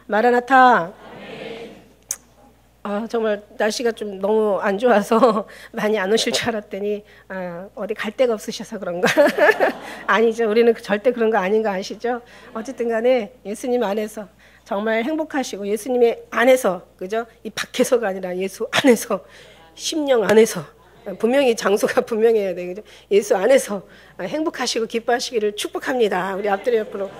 마라나타. 정말 날씨가 좀 너무 안 좋아서 많이 안 오실 줄 알았더니 어디 갈 데가 없으셔서 그런가? 아니죠. 우리는 절대 그런 거 아닌 거 아시죠? 어쨌든 간에 예수님 안에서 정말 행복하시고 예수님의 안에서, 그죠? 이 밖에서가 아니라 예수 안에서, 심령 안에서, 분명히 장소가 분명해야 돼, 그죠? 예수 안에서 행복하시고 기뻐하시기를 축복합니다. 우리 앞뒤로 옆으로.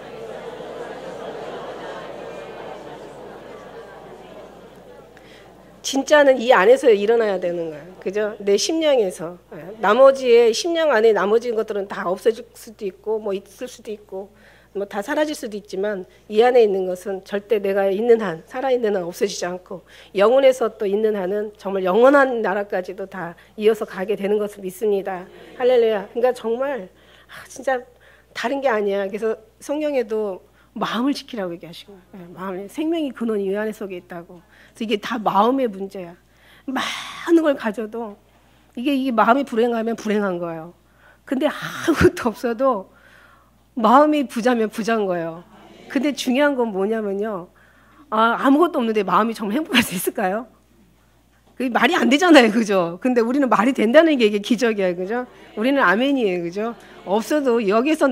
진짜는 이 안에서 일어나야 되는 거야, 그죠? 내 심령에서. 나머지의 심령 안에 나머지 것들은 다 없어질 수도 있고 뭐 있을 수도 있고 뭐 다 사라질 수도 있지만 이 안에 있는 것은 절대 내가 있는 한, 살아있는 한 없어지지 않고 영혼에서 또 있는 한은 정말 영원한 나라까지도 다 이어서 가게 되는 것을 믿습니다. 할렐루야. 그러니까 정말 진짜 다른 게 아니야. 그래서 성경에도 마음을 지키라고 얘기하시고, 마음의 생명이 근원이 이 안에 속에 있다고. 그래서 이게 다 마음의 문제야. 많은 걸 가져도 이게 마음이 불행하면 불행한 거예요. 근데 아무것도 없어도 마음이 부자면 부자인 거예요. 근데 중요한 건 뭐냐면요, 아무것도 없는데 마음이 정말 행복할 수 있을까요? 그게 말이 안 되잖아요, 그죠? 근데 우리는 말이 된다는 게 이게 기적이에요, 그죠? 우리는 아멘이에요, 그죠? 없어도 여기서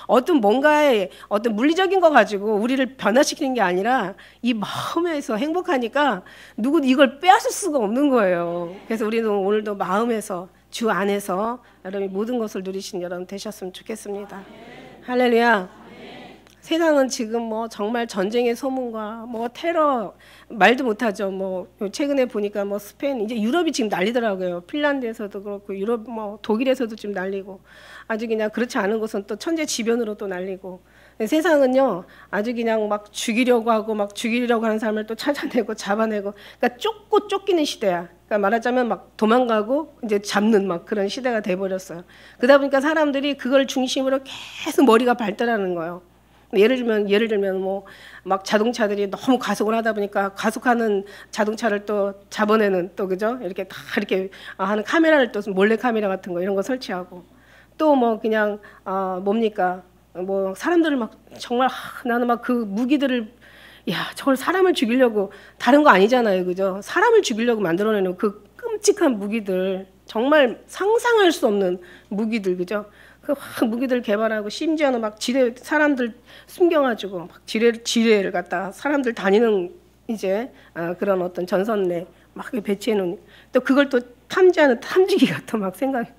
어떤 뭔가의 어떤 물리적인 거 가지고 우리를 변화시키는 게 아니라 이 마음에서 행복하니까 누구도 이걸 빼앗을 수가 없는 거예요. 그래서 우리는 오늘도 마음에서, 주 안에서 여러분이 모든 것을 누리신 여러분 되셨으면 좋겠습니다. 할렐루야. 세상은 지금 뭐 정말 전쟁의 소문과 뭐 테러 말도 못하죠. 뭐 최근에 보니까 뭐 스페인, 이제 유럽이 지금 난리더라고요. 핀란드에서도 그렇고 유럽 뭐 독일에서도 지금 난리고, 아주 그냥 그렇지 않은 곳은 또 천재지변으로 또 난리고. 세상은요 아주 그냥 막 죽이려고 하고 막 죽이려고 하는 사람을 또 찾아내고 잡아내고, 그러니까 쫓고 쫓기는 시대야. 그러니까 말하자면 막 도망가고 이제 잡는 막 그런 시대가 돼버렸어요. 그러다 보니까 사람들이 그걸 중심으로 계속 머리가 발달하는 거예요. 예를 들면 뭐 막 자동차들이 너무 가속을 하다 보니까 가속하는 자동차를 또 잡아내는, 또 그죠? 이렇게 다 이렇게 하는 카메라를, 또 몰래 카메라 같은 거 이런 거 설치하고, 또 뭐 그냥 뭡니까? 뭐 사람들을 막 정말 나는 막 그 무기들을, 야, 저걸 사람을 죽이려고, 다른 거 아니잖아요, 그죠? 사람을 죽이려고 만들어내는 그 끔찍한 무기들, 정말 상상할 수 없는 무기들, 그죠? 그 무기들 개발하고, 심지어는 막 사람들 숨겨가지고 막 지뢰를 갖다 사람들 다니는 이제 그런 어떤 전선내 막 배치해놓은, 또 그걸 또 탐지하는 탐지기가 또 막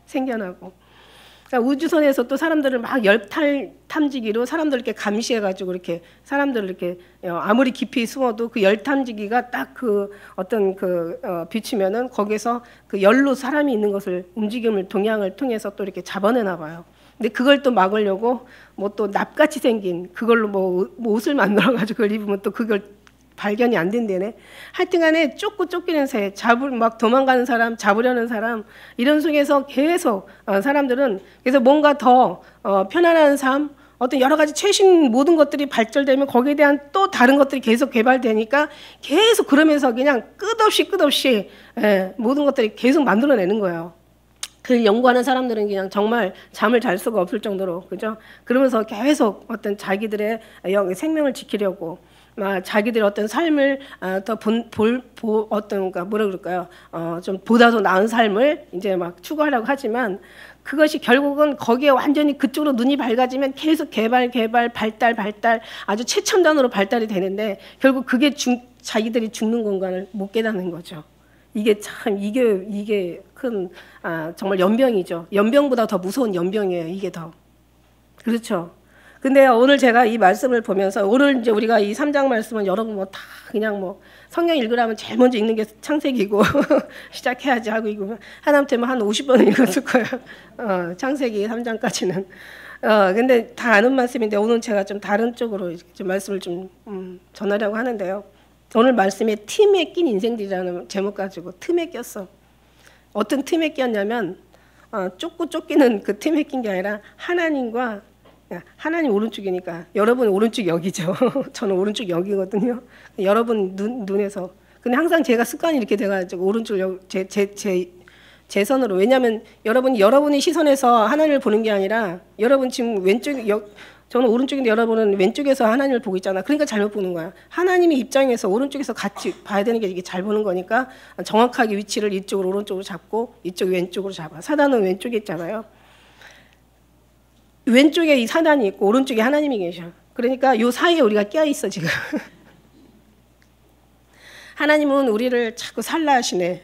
생겨나고, 그러니까 우주선에서 또 사람들을 막 열탐지기로 사람들을 이렇게 감시해가지고 이렇게 사람들을 이렇게 아무리 깊이 숨어도 그 열탐지기가 딱 그 어떤 비추면은 거기서 그 열로 사람이 있는 것을, 움직임을, 동향을 통해서 또 이렇게 잡아내나 봐요. 근데 그걸 또 막으려고 뭐 또 납같이 생긴 그걸로 뭐 옷을 만들어가지고 그걸 입으면 또 그걸 발견이 안 된대네. 하여튼간에 쫓기는 새, 막 도망가는 사람, 잡으려는 사람, 이런 속에서 계속 사람들은 그래서 뭔가 더 편안한 삶, 어떤 여러 가지 최신 모든 것들이 발전되면 거기에 대한 또 다른 것들이 계속 개발되니까 계속 그러면서 그냥 끝없이 모든 것들이 계속 만들어내는 거예요. 그 연구하는 사람들은 그냥 정말 잠을 잘 수가 없을 정도로, 그죠? 그러면서 계속 어떤 자기들의 생명을 지키려고, 자기들의 어떤 삶을 좀 보다 더 나은 삶을 이제 막 추구하려고 하지만, 그것이 결국은 거기에 완전히 그쪽으로 눈이 밝아지면 계속 개발, 발달, 아주 최첨단으로 발달이 되는데, 결국 그게 자기들이 죽는 공간을 못 깨닫는 거죠. 이게 참, 이게 큰, 정말 연병이죠. 연병보다 더 무서운 연병이에요, 이게 더. 그렇죠. 근데 오늘 제가 이 말씀을 보면서, 오늘 이제 우리가 이 3장 말씀은 여러분 뭐 다 그냥 뭐 성경 읽으라면 제일 먼저 읽는 게 창세기고 시작해야지 하고 읽으면 하다못하면 한 50번은 읽었을 거예요. 창세기 3장까지는. 근데 다 아는 말씀인데 오늘 제가 좀 다른 쪽으로 좀 말씀을 좀 전하려고 하는데요. 오늘 말씀에 틈에 낀 인생들이라는 제목 가지고 틈에 꼈어. 어떤 틈에 꼈냐면 쫓기는 그 틈에 낀 게 아니라 하나님 오른쪽이니까 여러분 오른쪽 여기죠. 저는 오른쪽 여기거든요. 여러분 눈에서. 근데 항상 제가 습관이 이렇게 돼가지고 오른쪽 제 선으로. 왜냐하면 여러분이 시선에서 하나님을 보는 게 아니라 여러분 지금 왼쪽 저는 오른쪽인데 여러분은 왼쪽에서 하나님을 보고 있잖아. 그러니까 잘못 보는 거야. 하나님의 입장에서 오른쪽에서 같이 봐야 되는 게 이게 잘 보는 거니까 정확하게 위치를 이쪽으로 오른쪽으로 잡고 이쪽 왼쪽으로 잡아. 사단은 왼쪽에 있잖아요. 왼쪽에 이 사단이 있고 오른쪽에 하나님이 계셔. 그러니까 이 사이에 우리가 끼어 있어 지금. 하나님은 우리를 자꾸 살라 하시네.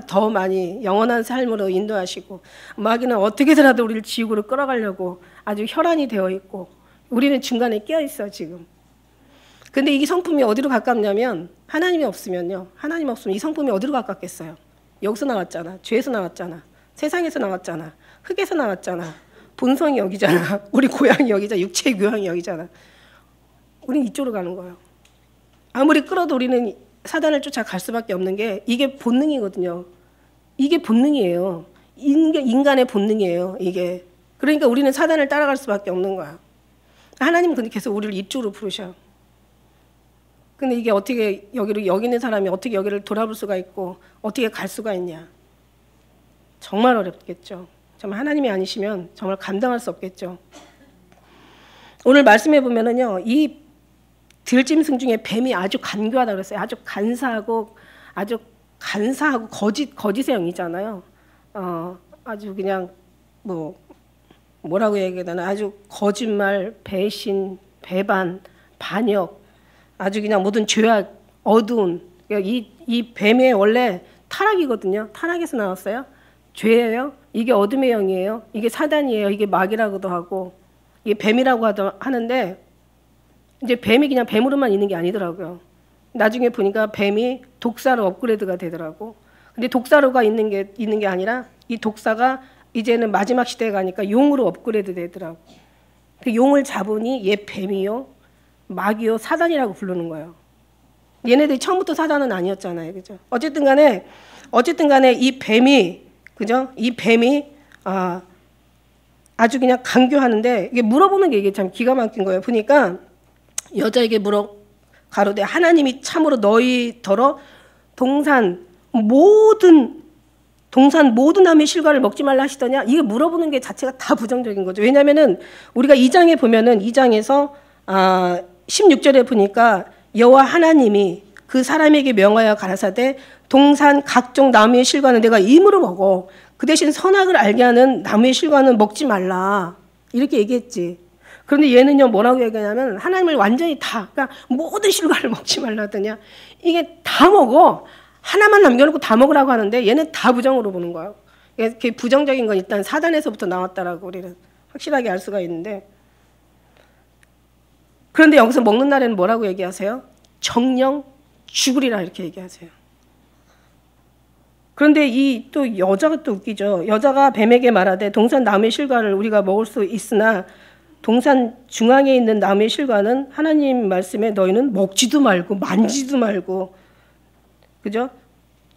더 많이 영원한 삶으로 인도하시고 마귀는 어떻게더라도 우리를 지옥으로 끌어가려고 아주 혈안이 되어 있고 우리는 중간에 끼어 있어 지금. 근데 이 성품이 어디로 가깝냐면 하나님이 없으면요. 하나님 없으면 이 성품이 어디로 가깝겠어요. 여기서 나왔잖아. 죄에서 나왔잖아. 세상에서 나왔잖아. 흙에서 나왔잖아. 본성이 여기잖아. 우리 고향이 여기잖아. 육체의 교양이 여기잖아. 우리는 이쪽으로 가는 거예요. 아무리 끌어도 우리는 사단을 쫓아갈 수밖에 없는 게 이게 본능이거든요. 이게 본능이에요. 인간의 본능이에요. 이게. 그러니까 우리는 사단을 따라갈 수밖에 없는 거야. 하나님은 근데 계속 우리를 이쪽으로 부르셔. 근데 이게 어떻게 여기 있는 사람이 어떻게 여기를 돌아볼 수가 있고 어떻게 갈 수가 있냐. 정말 어렵겠죠. 정말 하나님이 아니시면 정말 감당할 수 없겠죠. 오늘 말씀해 보면은요. 이 들짐승 중에 뱀이 아주 간교하다 그랬어요. 아주 간사하고 거짓의 영이잖아요. 아주 그냥 뭐라고 얘기해야 되나 아주 거짓말, 배신, 배반, 반역, 아주 그냥 모든 죄악, 어두운 이 뱀의 원래 타락이거든요. 타락에서 나왔어요. 죄예요. 이게 어둠의 영이에요. 이게 사단이에요. 이게 마귀라고도 하고 이게 뱀이라고 하는데 이제 뱀이 그냥 뱀으로만 있는 게 아니더라고요. 나중에 보니까 뱀이 독사로 업그레이드가 되더라고. 근데 독사로가 있는 게 아니라 이 독사가 이제는 마지막 시대에 가니까 용으로 업그레이드 되더라고. 그 용을 잡으니 얘 뱀이요, 마귀요, 사단이라고 부르는 거예요. 얘네들이 처음부터 사단은 아니었잖아요, 그죠? 어쨌든 간에 이 뱀이, 그죠? 이 뱀이 아주 그냥 강교하는데 이게 물어보는 게 이게 참 기가 막힌 거예요. 보니까 여자에게 가로되 하나님이 참으로 너희더러 동산 모든 남의 실과를 먹지 말라 하시더냐? 이게 물어보는 게 자체가 다 부정적인 거죠. 왜냐하면은 우리가 2장에 보면은 2장에서 16절에 보니까 여호와 하나님이 그 사람에게 명하여 가라사대 동산 각종 나무의 실과는 내가 임으로 먹어. 그 대신 선악을 알게 하는 나무의 실과는 먹지 말라. 이렇게 얘기했지. 그런데 얘는요 뭐라고 얘기하냐면 하나님을 완전히 그러니까 모든 실과를 먹지 말라더냐. 이게 다 먹어. 하나만 남겨놓고 다 먹으라고 하는데 얘는 다 부정으로 보는 거예요. 이렇게 부정적인 건 일단 사단에서부터 나왔다라고 우리는 확실하게 알 수가 있는데, 그런데 여기서 먹는 날에는 뭐라고 얘기하세요? 정령 죽으리라 이렇게 얘기하세요. 그런데 또 여자가 또 웃기죠. 여자가 뱀에게 말하되 동산 나무의 실과를 우리가 먹을 수 있으나 동산 중앙에 있는 나무의 실과는 하나님 말씀에 너희는 먹지도 말고 만지도 말고, 그죠?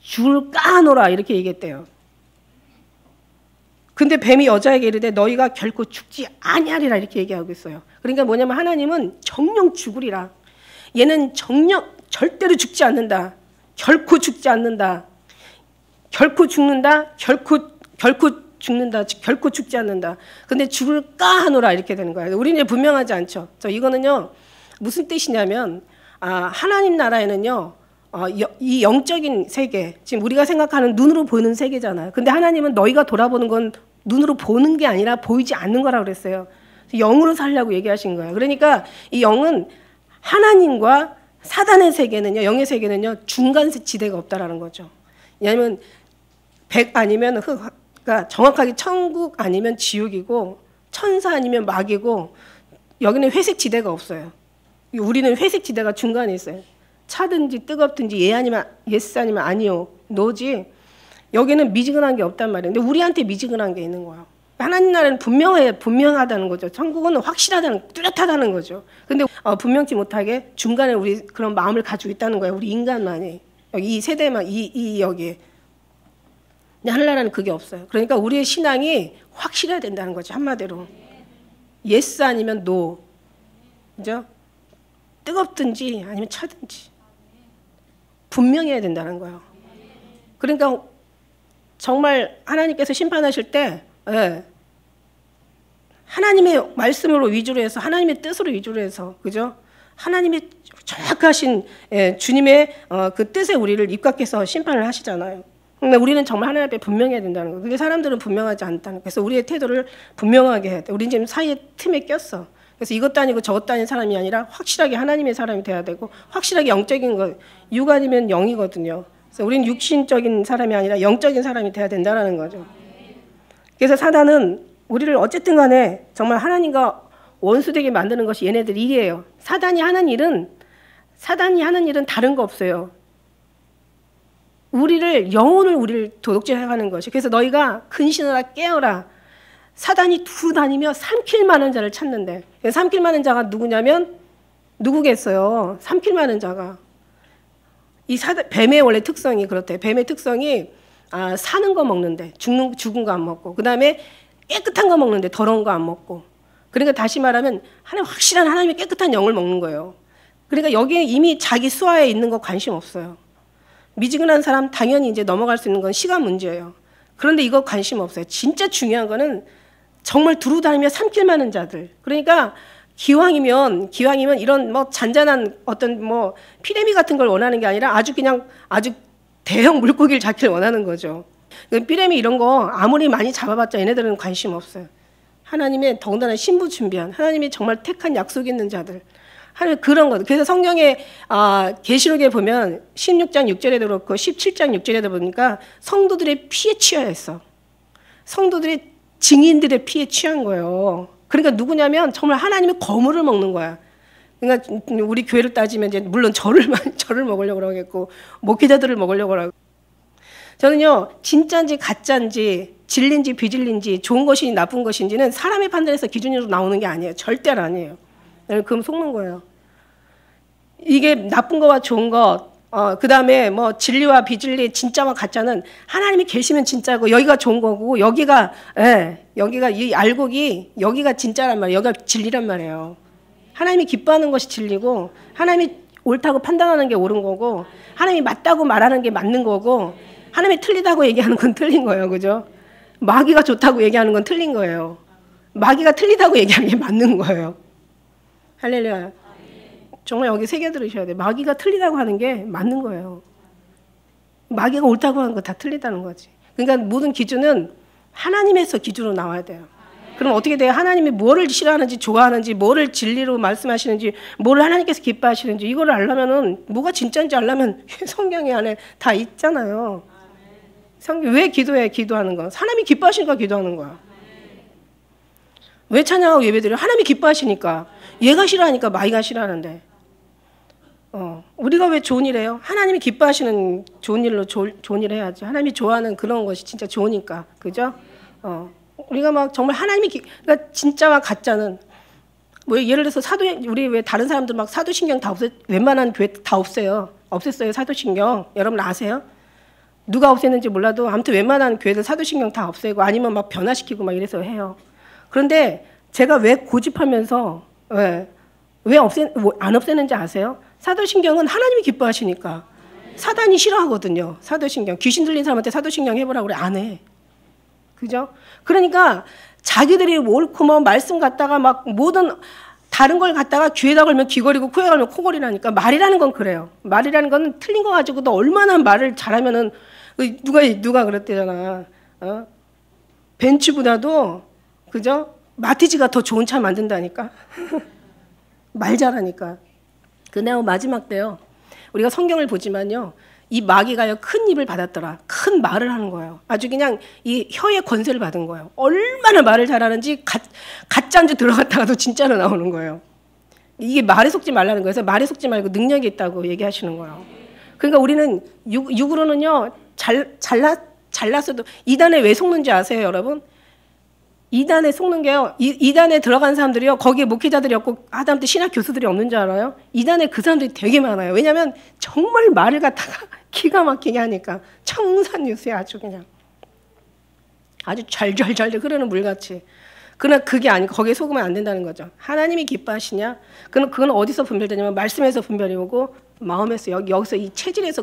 줄을 까놓으라 이렇게 얘기했대요. 근데 뱀이 여자에게 이르되 너희가 결코 죽지 아니하리라 이렇게 얘기하고 있어요. 그러니까 뭐냐면 하나님은 정령 죽으리라. 얘는 정령 절대로 죽지 않는다. 결코 죽지 않는다. 결코 죽는다. 결코 죽는다. 결코 죽지 않는다. 근데 죽을까 하노라 이렇게 되는 거예요. 우리는 분명하지 않죠. 이거는요 무슨 뜻이냐면 하나님 나라에는요 이 영적인 세계, 지금 우리가 생각하는 눈으로 보이는 세계잖아요. 근데 하나님은 너희가 돌아보는 건 눈으로 보는 게 아니라 보이지 않는 거라고 그랬어요. 영으로 살려고 얘기하신 거예요. 그러니까 이 영은 하나님과 사단의 세계는요, 영의 세계는요 중간 지대가 없다라는 거죠. 왜냐하면 백 아니면 흑, 그러니까 정확하게 천국 아니면 지옥이고 천사 아니면 마귀고 여기는 회색 지대가 없어요. 우리는 회색 지대가 중간에 있어요. 차든지 뜨겁든지 예스 아니면 아니요, 노지. 여기는 미지근한 게 없단 말이에요. 근데 우리한테 미지근한 게 있는 거예요. 하나님 나라는 분명하다는 거죠. 천국은 뚜렷하다는 거죠. 근데 분명치 못하게 중간에 우리 그런 마음을 가지고 있다는 거예요. 우리 인간만이. 여기 이 세대만, 여기에. 근데 하늘나라는 그게 없어요. 그러니까 우리의 신앙이 확실해야 된다는 거죠. 한마디로. 예스 아니면 노. 그죠? 뜨겁든지 아니면 차든지. 분명해야 된다는 거예요. 그러니까 정말 하나님께서 심판하실 때 하나님의 말씀으로 위주로 해서 하나님의 뜻으로 위주로 해서 그죠? 하나님의 정확하신 주님의 그 뜻에 우리를 입각해서 심판을 하시잖아요. 근데 우리는 정말 하나님 앞에 분명해야 된다는 거예요. 근데 사람들은 분명하지 않다는 거예요. 그래서 우리의 태도를 분명하게 해야 돼. 우리는 지금 사이에 틈에 꼈어. 그래서 이것도 아니고 저것도 아닌 사람이 아니라 확실하게 하나님의 사람이 돼야 되고 확실하게 영적인 것, 육 아니면 영이거든요. 그래서 우리는 육신적인 사람이 아니라 영적인 사람이 돼야 된다는 거죠. 그래서 사단은 우리를 어쨌든 간에 정말 하나님과 원수되게 만드는 것이 얘네들 일이에요. 사단이 하는 일은 다른 거 없어요. 영혼을 우리를 도둑질해가는 것이. 그래서 너희가 근신하라 깨어라. 사단이 두루 다니며 삼킬 만한 자를 찾는데, 삼킬 만한 자가 누구냐면 누구겠어요? 삼킬 만한 자가 뱀의 원래 특성이 그렇대. 뱀의 특성이 사는 거 먹는데 죽은 거 안 먹고, 그 다음에 깨끗한 거 먹는데 더러운 거 안 먹고. 그러니까 다시 말하면 확실한 하나님의 깨끗한 영을 먹는 거예요. 그러니까 여기에 이미 자기 수하에 있는 거 관심 없어요. 미지근한 사람 당연히 이제 넘어갈 수 있는 건 시간 문제예요. 그런데 이거 관심 없어요. 진짜 중요한 거는 정말 두루 다니며 삼킬 만한 자들. 그러니까 기왕이면 이런 뭐 잔잔한 어떤 뭐 피레미 같은 걸 원하는 게 아니라 아주 대형 물고기를 잡기를 원하는 거죠. 피레미 이런 거 아무리 많이 잡아봤자 얘네들은 관심 없어요. 하나님의 더군다나 신부 준비한 하나님이 정말 택한 약속 있는 자들. 하나님 그런 것. 그래서 성경에 계시록에 보면 16장 6절에도 그렇고 17장 6절에도 보니까 성도들의 피에 취하여 있어. 성도들이 증인들의 피에 취한 거예요. 그러니까 누구냐면 정말 하나님의 거물을 먹는 거야. 그러니까 우리 교회를 따지면 이제 물론 저를 먹으려고 그러겠고 목회자들을 먹으려고 그러고. 저는요 진짜인지 가짜인지 진리인지 비진리인지 좋은 것인지 나쁜 것인지는 사람의 판단에서 기준으로 나오는 게 아니에요. 절대로 아니에요. 그럼 속는 거예요. 이게 나쁜 거와 좋은 것, 그 다음에 뭐 진리와 비진리, 진짜와 가짜는 하나님이 계시면 진짜고 여기가 좋은 거고 여기가 이 알곡이 여기가 진짜란 말이에요. 여기가 진리란 말이에요. 하나님이 기뻐하는 것이 진리고 하나님이 옳다고 판단하는 게 옳은 거고 하나님이 맞다고 말하는 게 맞는 거고 하나님이 틀리다고 얘기하는 건 틀린 거예요. 그죠? 마귀가 좋다고 얘기하는 건 틀린 거예요. 마귀가 틀리다고 얘기하는 게 맞는 거예요. 할렐루야. 정말 여기 새겨 들으셔야 돼요. 마귀가 틀리다고 하는 게 맞는 거예요. 마귀가 옳다고 하는 거 다 틀리다는 거지. 그러니까 모든 기준은 하나님에서 기준으로 나와야 돼요. 그럼 어떻게 돼요? 하나님이 뭐를 싫어하는지 좋아하는지 뭐를 진리로 말씀하시는지 뭐를 하나님께서 기뻐하시는지 이거를 알려면은 뭐가 진짜인지 알려면 성경에 안에 다 있잖아요. 성경 왜 기도하는 거? 하나님이 기뻐하시니까 기도하는 거야. 왜 찬양하고 예배드려? 하나님이 기뻐하시니까. 얘가 싫어하니까 마귀가 싫어하는데. 우리가 왜 좋은 일 해요? 하나님이 기뻐하시는 좋은 일로 좋은 일 해야지. 하나님이 좋아하는 그런 것이 진짜 좋으니까. 그죠? 우리가 막 정말 그러니까 진짜와 가짜는 뭐 예를 들어서 우리 왜 다른 사람들 막 사도신경 웬만한 교회 다 없애요. 없앴어요, 사도신경. 여러분 아세요? 누가 없앴는지 몰라도 아무튼 웬만한 교회들 사도신경 다 없애고 아니면 막 변화시키고 막 이래서 해요. 그런데 제가 왜 고집하면서 왜 안 없애는지 아세요? 사도신경은 하나님이 기뻐하시니까. 사단이 싫어하거든요. 사도신경. 귀신 들린 사람한테 사도신경 해보라고 그래. 안 해. 그죠? 그러니까 자기들이 옳고 뭐 말씀 갖다가 막 모든 다른 걸 갖다가 귀에다 걸면 귀걸이고 코에 걸면 코걸이라니까. 말이라는 건 그래요. 말이라는 건 틀린 거 가지고도 얼마나 말을 잘하면은 누가 그랬대잖아. 벤츠보다도 그죠? 마티즈가 더 좋은 차 만든다니까. 말 잘하니까. 그다음 마지막 때요. 우리가 성경을 보지만요. 이 마귀가요. 큰 입을 받았더라. 큰 말을 하는 거예요. 아주 그냥 이 혀의 권세를 받은 거예요. 얼마나 말을 잘하는지 가짜인지 들어갔다가도 진짜로 나오는 거예요. 이게 말에 속지 말라는 거예요. 그래서 말에 속지 말고 능력이 있다고 얘기하시는 거예요. 그러니까 우리는 육으로는요. 잘났어도 이단에 왜 속는지 아세요, 여러분? 이단에 속는 게요. 이단에 들어간 사람들이요. 거기에 목회자들이 없고 하다못해 신학 교수들이 없는 줄 알아요? 이단에 그 사람들이 되게 많아요. 왜냐하면 정말 말을 갖다가 기가 막히게 하니까 청산유수에 아주 그냥 아주 잘잘잘 흐르는 물같이. 그러나 그게 아니고 거기에 속으면 안 된다는 거죠. 하나님이 기뻐하시냐? 그건 어디서 분별되냐면 말씀에서 분별이 오고 마음에서 여기서 이 체질에서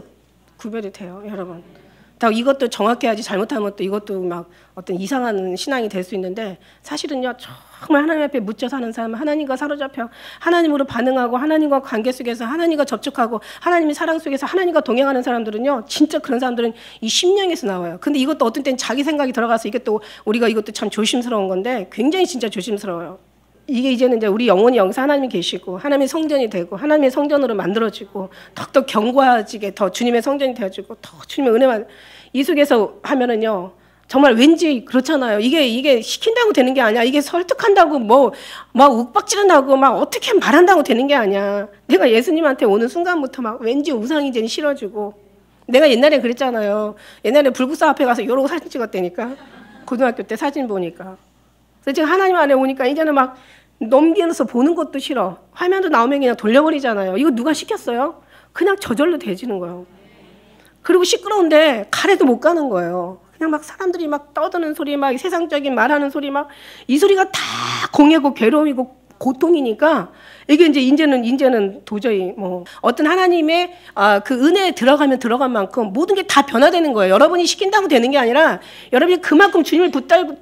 구별이 돼요, 여러분. 다 이것도 정확해야지 잘못하면 또 이것도 막 어떤 이상한 신앙이 될 수 있는데 사실은요 정말 하나님 앞에 묻혀 사는 사람은 하나님과 사로잡혀 하나님으로 반응하고 하나님과 관계 속에서 하나님과 접촉하고 하나님의 사랑 속에서 하나님과 동행하는 사람들은요 진짜 그런 사람들은 이 심령에서 나와요. 근데 이것도 어떤 때는 자기 생각이 들어가서 이게 또 우리가 이것도 참 조심스러운 건데 굉장히 진짜 조심스러워요. 이게 이제는 이제 우리 영혼이 여기서 하나님이 계시고 하나님의 성전이 되고 하나님의 성전으로 만들어지고 더욱더 견고해지게 더 주님의 성전이 되어지고 더 주님의 은혜만 이 속에서 하면은요 정말 왠지 그렇잖아요. 이게 시킨다고 되는 게 아니야. 이게 설득한다고 막 욱박지른다고 막 어떻게 말한다고 되는 게 아니야. 내가 예수님한테 오는 순간부터 막 왠지 우상이 이제 싫어지고 내가 옛날에 그랬잖아요. 옛날에 불국사 앞에 가서 이러고 사진 찍었다니까. 고등학교 때 사진 보니까. 그래서 제가 하나님 안에 오니까 이제는 막 넘기면서 보는 것도 싫어. 화면도 나오면 그냥 돌려버리잖아요. 이거 누가 시켰어요? 그냥 저절로 되지는 거예요. 그리고 시끄러운데 가래도 못 가는 거예요. 그냥 막 사람들이 막 떠드는 소리, 막 세상적인 말하는 소리, 막 이 소리가 다 공해고 괴로움이고 고통이니까 이게 이제는 도저히 뭐 어떤 하나님의 그 은혜에 들어가면 들어간 만큼 모든 게 다 변화되는 거예요. 여러분이 시킨다고 되는 게 아니라 여러분이 그만큼 주님을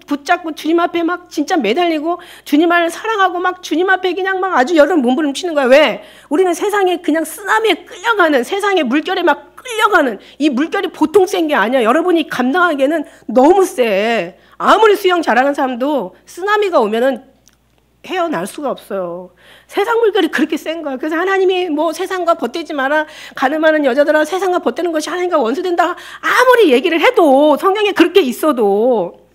붙잡고 주님 앞에 막 진짜 매달리고 주님을 사랑하고 막 주님 앞에 그냥 막 아주 여름 몸부림치는 거예요. 왜? 우리는 세상에 그냥 쓰나미에 끌려가는 세상의 물결에 막 끌려가는 이 물결이 보통 센 게 아니야. 여러분이 감당하기에는 너무 세. 아무리 수영 잘하는 사람도 쓰나미가 오면은 헤어날 수가 없어요. 세상 물결이 그렇게 센 거야. 그래서 하나님이 뭐 세상과 벗대지 마라. 가늠하는 여자들아 세상과 벗대는 것이 하나님과 원수된다. 아무리 얘기를 해도 성경에 그렇게 있어도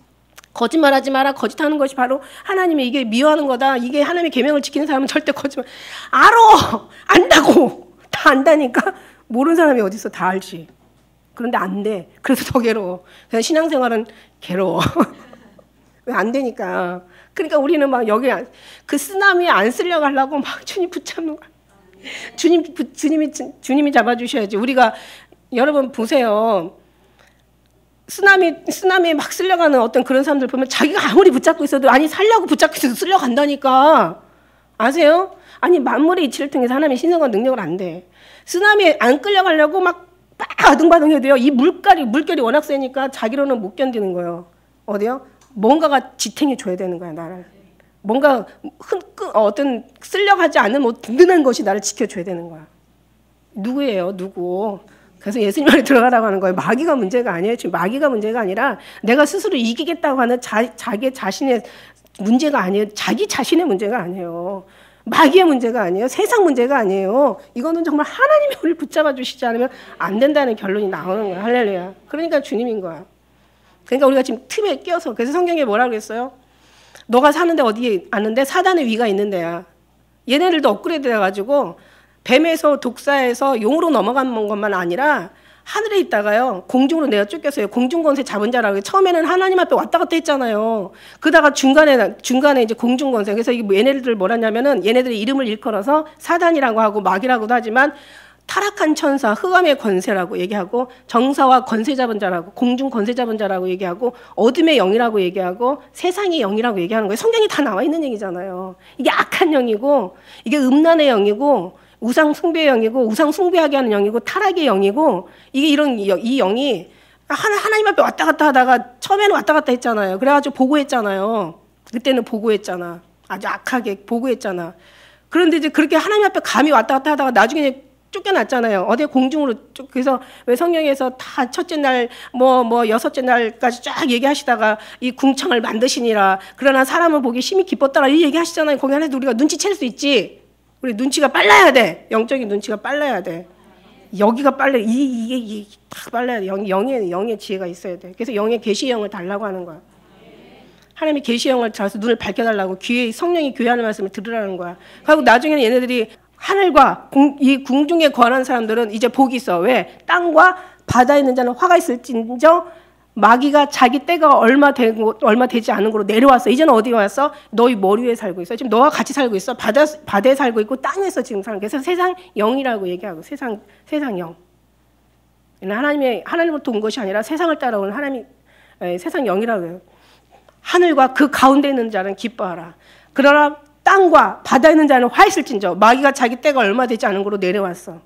거짓말하지 마라. 거짓하는 것이 바로 하나님이 이게 미워하는 거다. 이게 하나님의 계명을 지키는 사람은 절대 거짓말. 알아. 안다고. 다 안다니까. 모르는 사람이 어디 있어. 다 알지. 그런데 안 돼. 그래서 더 괴로워. 그래서 신앙생활은 괴로워. 왜 안 되니까. 그러니까 우리는 막 여기 그 쓰나미에 안 쓸려고 하려고 막 주님 붙잡는 거야. 주님이 잡아주셔야지. 우리가 여러분 보세요. 쓰나미에 막 쓸려가는 어떤 그런 사람들 보면 자기가 아무리 붙잡고 있어도 아니 살려고 붙잡고 있어도 쓸려간다니까. 아세요? 아니 만물의 이치를 통해서 하나님의 신성과 능력을 안 돼. 쓰나미에 안 끌려가려고 막 아둥바둥 해도요. 이 물결이 워낙 세니까 자기로는 못 견디는 거예요. 어디요? 뭔가가 지탱해 줘야 되는 거야, 나를. 뭔가 어떤 쓸려가지 않은 뭐 든든한 것이 나를 지켜줘야 되는 거야. 누구예요? 누구? 그래서 예수님 안에 들어가라고 하는 거예요. 마귀가 문제가 아니에요. 지금 마귀가 문제가 아니라 내가 스스로 이기겠다고 하는 자기 자신의 문제가 아니에요. 자기 자신의 문제가 아니에요. 마귀의 문제가 아니에요. 세상 문제가 아니에요. 이거는 정말 하나님이 우리를 붙잡아 주시지 않으면 안 된다는 결론이 나오는 거야. 할렐루야. 그러니까 주님인 거야. 그러니까 우리가 지금 틈에 끼어서 그래서 성경에 뭐라고 그랬어요? 너가 사는데 어디에 왔는데 사단의 위가 있는 데야. 얘네들도 업그레이드 돼가지고 뱀에서 독사에서 용으로 넘어간 것만 아니라 하늘에 있다가요 공중으로 내어 쫓겼어요. 공중권세 잡은 자라고. 처음에는 하나님 앞에 왔다 갔다 했잖아요. 그러다가 중간에 이제 공중권세. 그래서 얘네들 뭐라냐면은 얘네들의 이름을 일컬어서 사단이라고 하고 마귀라고도 하지만 타락한 천사, 흑암의 권세라고 얘기하고 정사와 권세 잡은 자라고 공중 권세 잡은 자라고 얘기하고 어둠의 영이라고 얘기하고 세상의 영이라고 얘기하는 거예요. 성경이 다 나와 있는 얘기잖아요. 이게 악한 영이고 이게 음란의 영이고 우상 숭배의 영이고 우상 숭배하게 하는 영이고 타락의 영이고 이게 이 영이 하나님 앞에 왔다 갔다 하다가 처음에는 왔다 갔다 했잖아요. 그래가지고 보고했잖아요. 그때는 보고했잖아. 아주 악하게 보고했잖아. 그런데 이제 그렇게 하나님 앞에 감히 왔다 갔다 하다가 나중에 쫓겨났잖아요. 어디 공중으로 그래서 왜 성경에서 다 첫째 날 여섯째 날까지 쫙 얘기하시다가 이 궁창을 만드시니라. 그러나 사람을 보기 심히 기뻤더라. 이 얘기하시잖아요. 거기 안에서 우리가 눈치챌 수 있지. 우리 눈치가 빨라야 돼. 영적인 눈치가 빨라야 돼. 여기가 빨라. 이게 딱 빨라야 돼. 영의 지혜가 있어야 돼. 그래서 영의 계시의 영을 달라고 하는 거야. 하나님이 계시의 영을 달아서 눈을 밝혀달라고 귀에 성령이 교회하는 말씀을 들으라는 거야. 그리고 나중에는 얘네들이 하늘과 이 궁중에 거하는 사람들은 이제 복이 있어. 왜? 땅과 바다에 있는 자는 화가 있을진저 마귀가 자기 때가 얼마 되지 않은 거로 내려왔어. 이제는 어디 왔어? 너희 머리 위에 살고 있어. 지금 너와 같이 살고 있어. 바다에 살고 있고 땅에서 지금 살고. 그래서 세상 영이라고 얘기하고 세상 영. 하나님으로부터 온 것이 아니라 세상을 따라오는 세상 영이라고 해요. 하늘과 그 가운데 있는 자는 기뻐하라. 그러나 땅과 바다에 있는 자는 화 있을진저 마귀가 자기 때가 얼마 되지 않은 거로 내려왔어.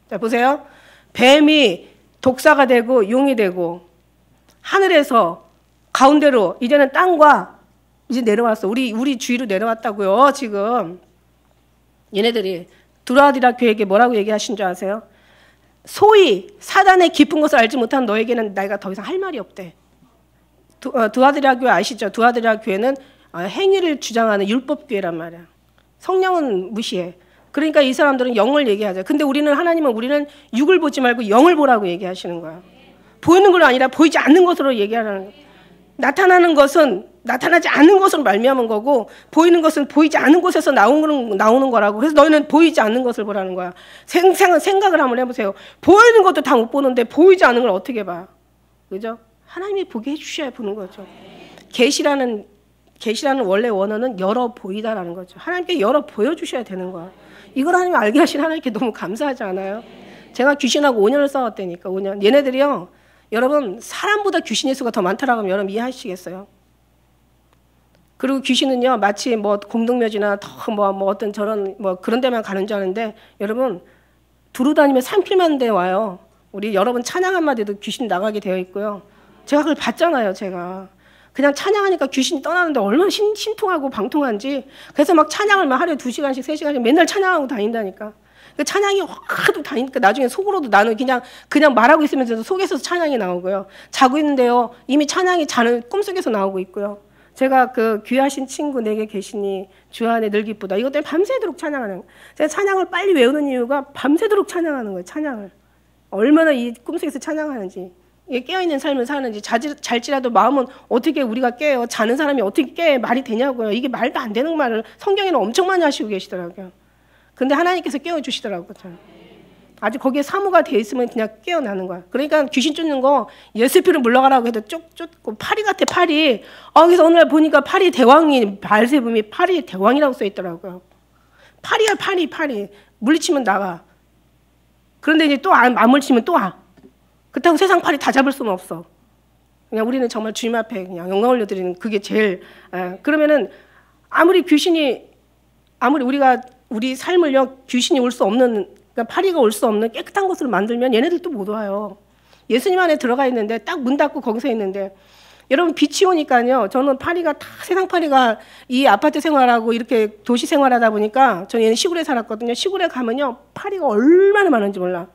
자 보세요. 뱀이 독사가 되고 용이 되고 하늘에서 가운데로 이제는 땅과 이제 내려왔어. 우리 주위로 내려왔다고요. 지금 얘네들이 두아디라 교회에게 뭐라고 얘기하신 줄 아세요? 소위 사단의 깊은 것을 알지 못한 너에게는 내가 더 이상 할 말이 없대. 두아디라 교회 아시죠? 두아디라 교회는 행위를 주장하는 율법 교회란 말이야. 성령은 무시해. 그러니까 이 사람들은 영을 얘기하죠. 근데 우리는 육을 보지 말고 영을 보라고 얘기하시는 거야. 보이는 건 아니라 보이지 않는 것으로 얘기하라는 거야. 나타나는 것은 나타나지 않는 것으로 말미암은 거고 보이는 것은 보이지 않는 곳에서 나오는 거라고. 그래서 너희는 보이지 않는 것을 보라는 거야. 생각을 한번 해보세요. 보이는 것도 다 못 보는데 보이지 않는 걸 어떻게 봐? 그죠? 하나님이 보게 해주셔야 보는 거죠. 계시라는 원래 원어는 열어 보이다라는 거죠. 하나님께 열어 보여주셔야 되는 거야. 이걸 하나님 알게 하신 하나님께 너무 감사하지 않아요? 제가 귀신하고 5년을 싸웠다니까. 5년. 얘네들이요. 여러분 사람보다 귀신의 수가 더 많다라고 하면 여러분 이해하시겠어요? 그리고 귀신은요 마치 뭐 공동묘지나 더 뭐 어떤 저런 뭐 그런 데만 가는 줄 아는데 여러분 두루 다니면 산길만 데 와요. 우리 여러분 찬양 한마디도 귀신 나가게 되어 있고요. 제가 그걸 봤잖아요. 제가 그냥 찬양하니까 귀신이 떠나는데 얼마나 신통하고 방통한지. 그래서 막 찬양을 막 하루에 2시간씩 3시간씩 맨날 찬양하고 다닌다니까. 그 찬양이 하도 다니니까 나중에 속으로도 나는 그냥 말하고 있으면서 속에서 찬양이 나오고요. 자고 있는데요 이미 찬양이 자는 꿈속에서 나오고 있고요. 제가 그 귀하신 친구 내게 계시니 주 안에 늘 기쁘다. 이것 때문에 밤새도록 찬양하는 거예요. 제가 찬양을 빨리 외우는 이유가 밤새도록 찬양하는 거예요. 찬양을. 얼마나 이 꿈속에서 찬양하는지. 이게 깨어있는 삶을 사는지. 잘지라도 마음은 어떻게 우리가 깨요. 자는 사람이 어떻게 깨 말이 되냐고요. 이게 말도 안 되는 말을 성경에는 엄청 많이 하시고 계시더라고요. 근데 하나님께서 깨워주시더라고요. 아직 거기에 사무가 돼 있으면 그냥 깨어나는 거야. 그러니까 귀신 쫓는 거 예수피로 물러가라고 해도 쭉 쫓고 파리 같아 파리. 그래서 오늘 보니까 파리 대왕이 발세붐이 파리 대왕이라고 써 있더라고요. 파리야 파리. 물리치면 나가. 그런데 이제 또 안 물리치면 또 와. 그렇다고 세상 파리 다 잡을 수는 없어. 그냥 우리는 정말 주님 앞에 그냥 영광 올려드리는 그게 제일. 그러면은 아무리 우리 삶을요 귀신이 올 수 없는 그러니까 파리가 올 수 없는 깨끗한 곳으로 만들면 얘네들도 못 와요. 예수님 안에 들어가 있는데 딱 문 닫고 거기서 있는데 여러분 빛이 오니까요. 저는 파리가 다 세상 파리가 이 아파트 생활하고 이렇게 도시 생활하다 보니까 저는 얘는 시골에 살았거든요. 시골에 가면요 파리가 얼마나 많은지 몰라.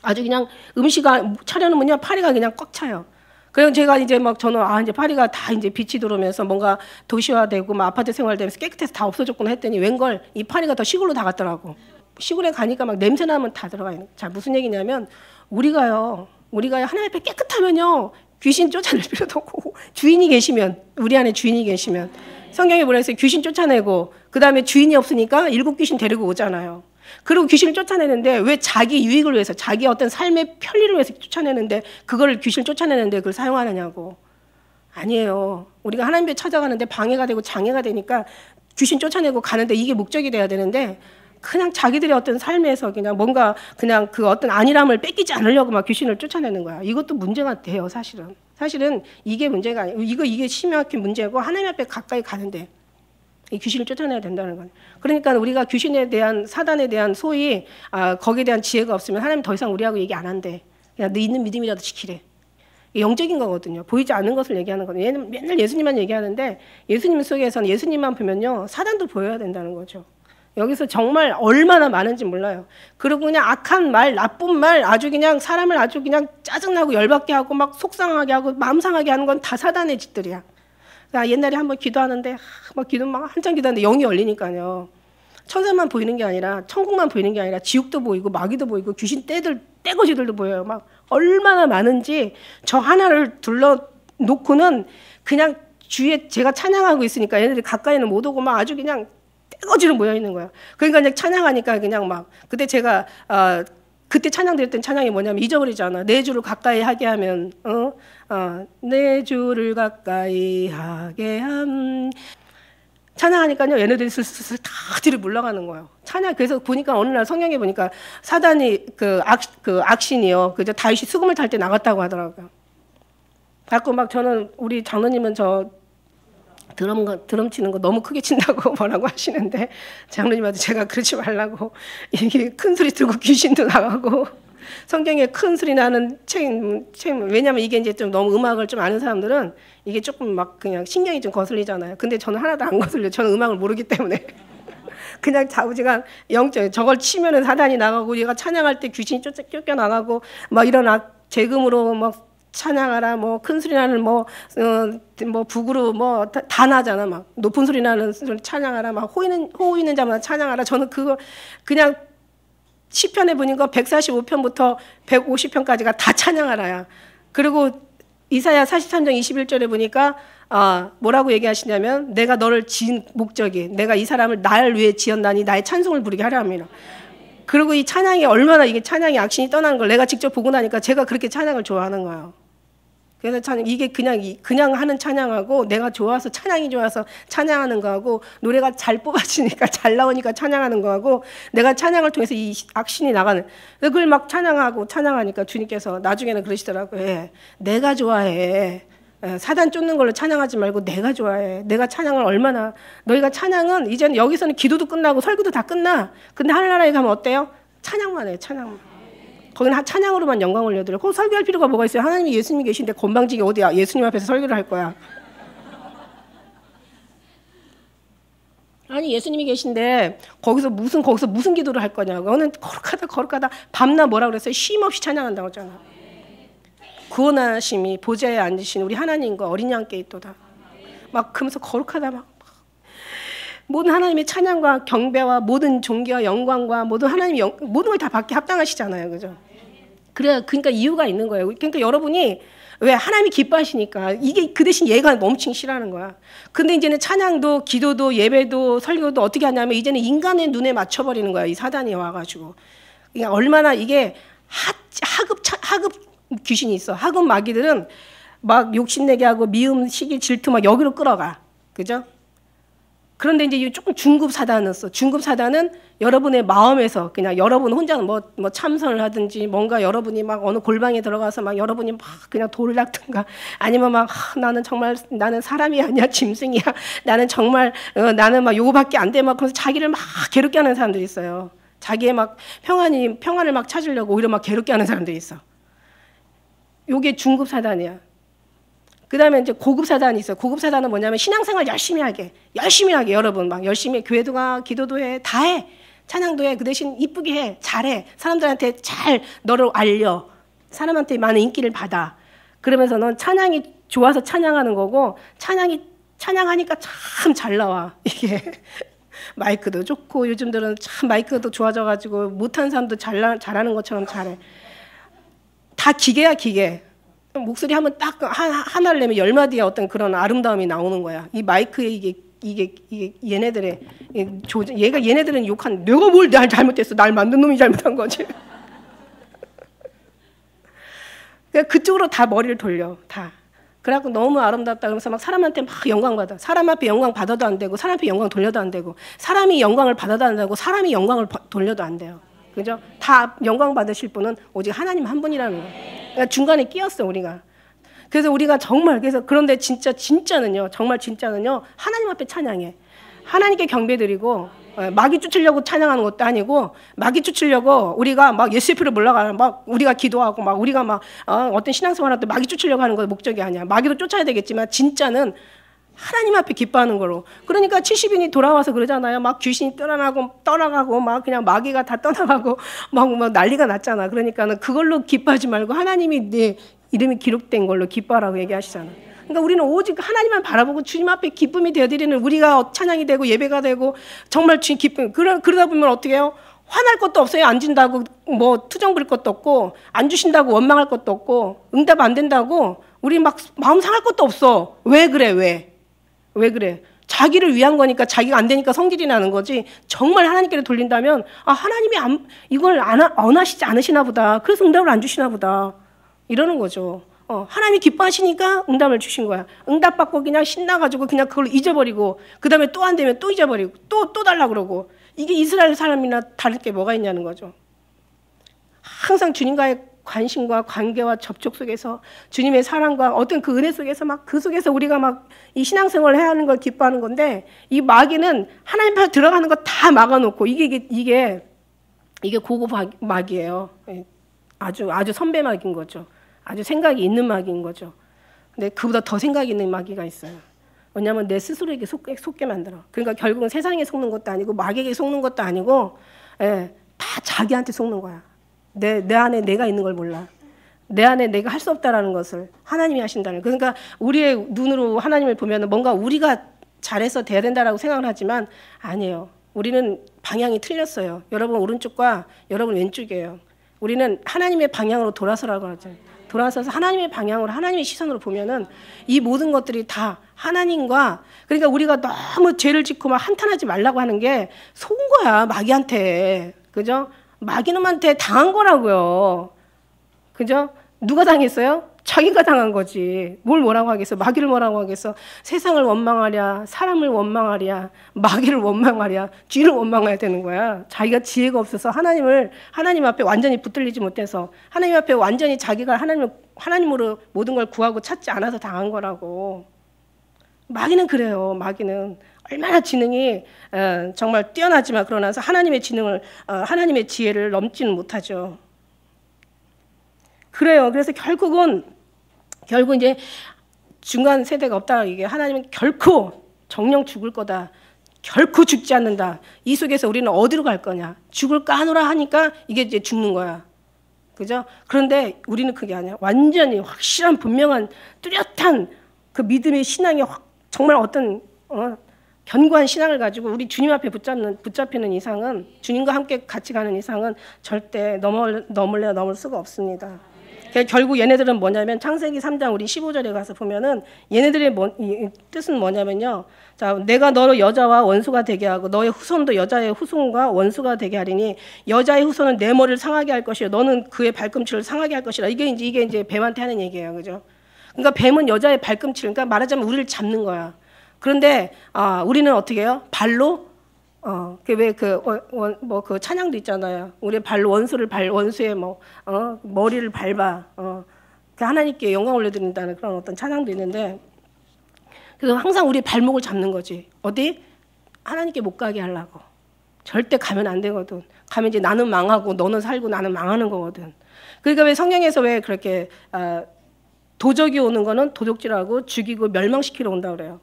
아주 그냥 음식 차려놓으면요 파리가 그냥 꽉 차요. 그래서 제가 이제 막 저는 이제 파리가 다 이제 빛이 들어오면서 뭔가 도시화되고 막 아파트 생활되면서 깨끗해서 다 없어졌구나 했더니 웬걸 이 파리가 더 시골로 다 갔더라고. 시골에 가니까 막 냄새 나면 다 들어가 있는. 자 무슨 얘기냐면 우리가요 하나님 앞에 깨끗하면요 귀신 쫓아낼 필요도 없고 주인이 계시면 우리 안에 주인이 계시면 성경에 뭐라 했어요? 귀신 쫓아내고 그 다음에 주인이 없으니까 7 귀신 데리고 오잖아요. 그리고 귀신을 쫓아내는데 왜 자기 유익을 위해서 자기 어떤 삶의 편리를 위해서 쫓아내는데 그걸 귀신을 쫓아내는데 그걸 사용하느냐고. 아니에요. 우리가 하나님 앞에 찾아가는데 방해가 되고 장애가 되니까 귀신 쫓아내고 가는데 이게 목적이 돼야 되는데 그냥 자기들의 어떤 삶에서 그냥 뭔가 그냥 그 어떤 안일함을 뺏기지 않으려고 막 귀신을 쫓아내는 거야. 이것도 문제가 돼요. 사실은 이게 문제가 아니에요. 이게 심각한 문제고 하나님 앞에 가까이 가는데 이 귀신을 쫓아내야 된다는 거예요. 그러니까 우리가 귀신에 대한 사단에 대한 소위 거기에 대한 지혜가 없으면 하나님 더 이상 우리하고 얘기 안 한대. 그냥 너 있는 믿음이라도 지키래. 영적인 거거든요. 보이지 않는 것을 얘기하는 거거든요. 얘는 맨날 예수님만 얘기하는데 예수님 속에서는 예수님만 보면요 사단도 보여야 된다는 거죠. 여기서 정말 얼마나 많은지 몰라요. 그리고 그냥 악한 말, 나쁜 말, 아주 그냥 사람을 아주 그냥 짜증나고 열받게 하고 막 속상하게 하고 마음 상하게 하는 건 다 사단의 짓들이야. 옛날에 한번 기도하는데 막 한참 기도하는데 영이 열리니까요. 천사만 보이는 게 아니라 천국만 보이는 게 아니라 지옥도 보이고 마귀도 보이고 귀신 떼거지들도 보여요. 막 얼마나 많은지 저 하나를 둘러놓고는 그냥 주위에 제가 찬양하고 있으니까 얘네들이 가까이는 못 오고 막 아주 그냥 떼거지로 모여 있는 거야. 그러니까 이제 찬양하니까 그냥 막 그때 제가 그때 찬양 드렸던 찬양이 뭐냐면 잊어버리잖아. 내 주를 가까이 하게 하면 내 주를 가까이 하게 함. 찬양하니까요 얘네들이 슬슬 다 뒤로 물러가는 거예요. 그래서 보니까 어느 날 성경에 보니까 사단이 그 악신이요 그저 다윗이 수금을 탈 때 나갔다고 하더라고요. 자꾸 막 저는 우리 장로님은 저 드럼 치는 거 너무 크게 친다고 뭐라고 하시는데 장로님한테 제가 그러지 말라고 이게 큰 소리 들고 귀신도 나가고 성경에 큰 소리 나는 책, 왜냐면 이게 이제 좀 너무 음악을 좀 아는 사람들은 이게 조금 막 그냥 신경이 좀 거슬리잖아요. 근데 저는 하나도 안 거슬려요. 저는 음악을 모르기 때문에. 그냥 좌우지간 영적, 저걸 치면은 사단이 나가고, 얘가 찬양할 때 귀신이 쫓겨나가고, 막 이런 재금으로 막 찬양하라, 뭐 큰 소리 나는 뭐 북으로 뭐 다 나잖아. 막 높은 소리 나는 찬양하라, 막 호우 있는 자마다 찬양하라. 저는 그거 그냥 시편에 보니까 145편부터 150편까지가 다 찬양하라야. 그리고 이사야 43장 21절에 보니까 뭐라고 얘기하시냐면, 내가 너를 지은 목적이, 내가 이 사람을 날 위해 지었나니 나의 찬송을 부르게 하려 합니다. 그리고 이 찬양이 얼마나, 이게 찬양이 악신이 떠나는 걸 내가 직접 보고 나니까 제가 그렇게 찬양을 좋아하는 거예요. 그래서 이게 그냥 하는 찬양하고, 내가 좋아서, 찬양이 좋아서 찬양하는 거하고, 노래가 잘 뽑아지니까, 잘 나오니까 찬양하는 거하고, 내가 찬양을 통해서 이 악신이 나가는, 그걸 막 찬양하니까 주님께서 나중에는 그러시더라고요. 예, 내가 좋아해. 사단 쫓는 걸로 찬양하지 말고 내가 좋아해. 내가 찬양을 얼마나, 너희가 찬양은 이제는 여기서는 기도도 끝나고 설교도 다 끝나. 근데 하늘나라에 가면 어때요? 찬양만 해, 찬양만. 거기는 찬양으로만 영광 올려드려. 거기 설교할 필요가 뭐가 있어요? 하나님이 예수님이 계신데 건방지게 어디야? 예수님 앞에서 설교를 할 거야. 아니, 예수님이 계신데 거기서 무슨 기도를 할 거냐고. 너는 거룩하다 밤낮 뭐라 그랬어요? 쉼 없이 찬양한다고 했잖아. 구원하심이 보좌에 앉으신 우리 하나님과 어린 양께 있도다. 막 그러면서 거룩하다 막. 모든 하나님의 찬양과 경배와 모든 존귀와 영광과 모든 하나님의 모든 걸 다 받게 합당하시잖아요. 그죠? 그러니까 이유가 있는 거예요. 그러니까 여러분이 왜 하나님이 기뻐하시니까, 이게 그 대신 얘가 멈추기 싫어하는 거야. 근데 이제는 찬양도 기도도 예배도 설교도 어떻게 하냐면, 이제는 인간의 눈에 맞춰버리는 거야. 이 사단이 와가지고. 그러니까 얼마나 이게 하급 귀신이 있어. 하급 마귀들은 막 욕심내게 하고 미움, 시기, 질투 막 여기로 끌어가. 그죠? 그런데 이제 조금 중급 사단은 써. 중급 사단은 여러분의 마음에서 그냥 여러분 혼자는 뭐 참선을 하든지, 뭔가 여러분이 막 어느 골방에 들어가서 막 여러분이 막 그냥 돌을 닦든가, 아니면 막 나는 사람이 아니야, 짐승이야. 나는 정말 나는 막 요거밖에 안 돼. 막 그래서 자기를 막 괴롭게 하는 사람들이 있어요. 자기의 막 평안을 막 찾으려고 오히려 막 괴롭게 하는 사람들이 있어. 요게 중급 사단이야. 그 다음에 이제 고급 사단이 있어요. 고급 사단은 뭐냐면 신앙생활 열심히 하게 여러분 막 열심히 교회도 가, 기도도 해, 다 해, 찬양도 해. 그 대신 이쁘게 해, 잘해, 사람들한테 잘 너를 알려, 사람한테 많은 인기를 받아. 그러면서 넌 찬양이 좋아서 찬양하는 거고, 찬양하니까 참 잘 나와. 이게 마이크도 좋고, 요즘들은 참 마이크도 좋아져가지고 못하는 사람도 잘하는 것처럼 잘해. 다 기계야, 기계. 목소리 한번 딱 하나를 내면 10마디의 어떤 그런 아름다움이 나오는 거야. 이 마이크에 이게 얘네들의 얘네들은 욕한, 내가 뭘 날 잘못했어, 날 만든 놈이 잘못한 거지. 그쪽으로 다 머리를 돌려, 다. 그래갖고 너무 아름답다 그러면서 막 사람한테 막 영광 받아. 사람 앞에 영광 받아도 안 되고, 사람 앞에 영광 돌려도 안 되고, 사람이 영광을 받아도 안 되고, 사람이 영광을 돌려도 안 돼요. 그죠? 다 영광 받으실 분은 오직 하나님 한 분이라는 거예요. 그러니까 중간에 끼었어, 우리가. 그래서 우리가 정말, 그런데 진짜는요, 정말 진짜는요, 하나님 앞에 찬양해. 하나님께 경배드리고, 마귀 쫓으려고 찬양하는 것도 아니고, 마귀 쫓으려고 우리가 막 예수의 피로 몰라가는, 막 우리가 기도하고, 막 우리가 막 어떤 신앙생활 할 때 마귀 쫓으려고 하는 거 목적이 아니야. 마귀도 쫓아야 되겠지만, 진짜는 하나님 앞에 기뻐하는 거로. 그러니까 70인이 돌아와서 그러잖아요. 막 귀신이 떠나가고 막 그냥 마귀가 다 떠나가고 막 난리가 났잖아. 그러니까는 그걸로 기뻐하지 말고 하나님이 네 이름이 기록된 걸로 기뻐하라고 얘기하시잖아. 그러니까 우리는 오직 하나님만 바라보고 주님 앞에 기쁨이 되어드리는, 우리가 찬양이 되고 예배가 되고 정말 주님 기쁨. 그러다 보면 어떻게 해요? 화날 것도 없어요. 안 준다고 뭐 투정 부릴 것도 없고, 안 주신다고 원망할 것도 없고, 응답 안 된다고 우리 막 마음 상할 것도 없어. 왜 그래? 왜 그래? 자기를 위한 거니까, 자기가 안 되니까 성질이 나는 거지. 정말 하나님께로 돌린다면, 하나님이 이걸 원하시지 않으시나 보다. 그래서 응답을 안 주시나 보다. 이러는 거죠. 하나님이 기뻐하시니까 응답을 주신 거야. 응답 받고 그냥 신나가지고 그냥 그걸 잊어버리고, 그 다음에 또 안 되면 또 잊어버리고, 또 달라 그러고. 이게 이스라엘 사람이나 다를 게 뭐가 있냐는 거죠. 항상 주님과의 관심과 관계와 접촉 속에서, 주님의 사랑과 어떤 그 은혜 속에서 막 그 속에서 우리가 막 이 신앙생활을 해야 하는 걸 기뻐하는 건데, 이 마귀는 하나님 앞에 들어가는 거 다 막아놓고, 이게 고급 마귀예요. 아주 선배 마귀인 거죠. 아주 생각이 있는 마귀인 거죠. 근데 그보다 더 생각이 있는 마귀가 있어요. 왜냐하면 내 스스로에게 속게 만들어. 그러니까 결국은 세상에 속는 것도 아니고 마귀에게 속는 것도 아니고, 예, 다 자기한테 속는 거야. 내 안에 내가 있는 걸 몰라. 내 안에 내가 할 수 없다라는 것을 하나님이 하신다는. 그러니까 우리의 눈으로 하나님을 보면 뭔가 우리가 잘해서 돼야 된다라고 생각을 하지만 아니에요. 우리는 방향이 틀렸어요. 여러분 오른쪽과 여러분 왼쪽이에요. 우리는 하나님의 방향으로 돌아서라고 하죠. 돌아서서 하나님의 방향으로 하나님의 시선으로 보면은 이 모든 것들이 다 하나님과, 그러니까 우리가 너무 죄를 짓고 막 한탄하지 말라고 하는 게 속은 거야, 마귀한테. 그죠? 마귀놈한테 당한 거라고요. 그죠? 누가 당했어요? 자기가 당한 거지. 뭐라고 하겠어? 마귀를 뭐라고 하겠어? 세상을 원망하랴, 사람을 원망하랴, 마귀를 원망하랴, 쥐를 원망해야 되는 거야. 자기가 지혜가 없어서 하나님 앞에 완전히 붙들리지 못해서, 하나님 앞에 완전히 자기가 하나님으로 모든 걸 구하고 찾지 않아서 당한 거라고. 마귀는 그래요. 마귀는 얼마나 지능이 정말 뛰어나지만 그러나서 하나님의 하나님의 지혜를 넘지는 못하죠. 그래요. 그래서 결국 이제 중간 세대가 없다. 이게 하나님은 결코 정령 죽을 거다. 결코 죽지 않는다. 이 속에서 우리는 어디로 갈 거냐? 죽을까 하노라 하니까 이게 이제 죽는 거야. 그죠? 그런데 우리는 그게 아니야. 완전히 확실한 분명한 뚜렷한 그 믿음의 신앙이 정말 어떤 견고한 신앙을 가지고 우리 주님 앞에 붙잡히는 이상은, 주님과 함께 같이 가는 이상은 절대 넘을 수가 없습니다. 결국 얘네들은 뭐냐면 창세기 3장 우리 15절에 가서 보면은 얘네들의 뜻은 뭐냐면요. 자, 내가 너로 여자와 원수가 되게 하고 너의 후손도 여자의 후손과 원수가 되게 하리니 여자의 후손은 내 머리를 상하게 할 것이요 너는 그의 발꿈치를 상하게 할 것이라. 이게 이제 뱀한테 하는 얘기예요. 그죠? 그러니까 뱀은 여자의 발꿈치를, 그러니까 말하자면 우리를 잡는 거야. 그런데 우리는 어떻게 해요? 발로 그 찬양도 있잖아요. 우리 발로 원수의 머리를 밟아. 하나님께 영광 올려드린다는 그런 어떤 찬양도 있는데, 그래서 항상 우리 발목을 잡는 거지. 어디? 하나님께 못 가게 하려고. 절대 가면 안 되거든. 가면 이제 나는 망하고 너는 살고 나는 망하는 거거든. 그러니까 왜 성경에서 왜 그렇게 도적이 오는 거는 도적질하고 죽이고 멸망시키러 온다고 그래요.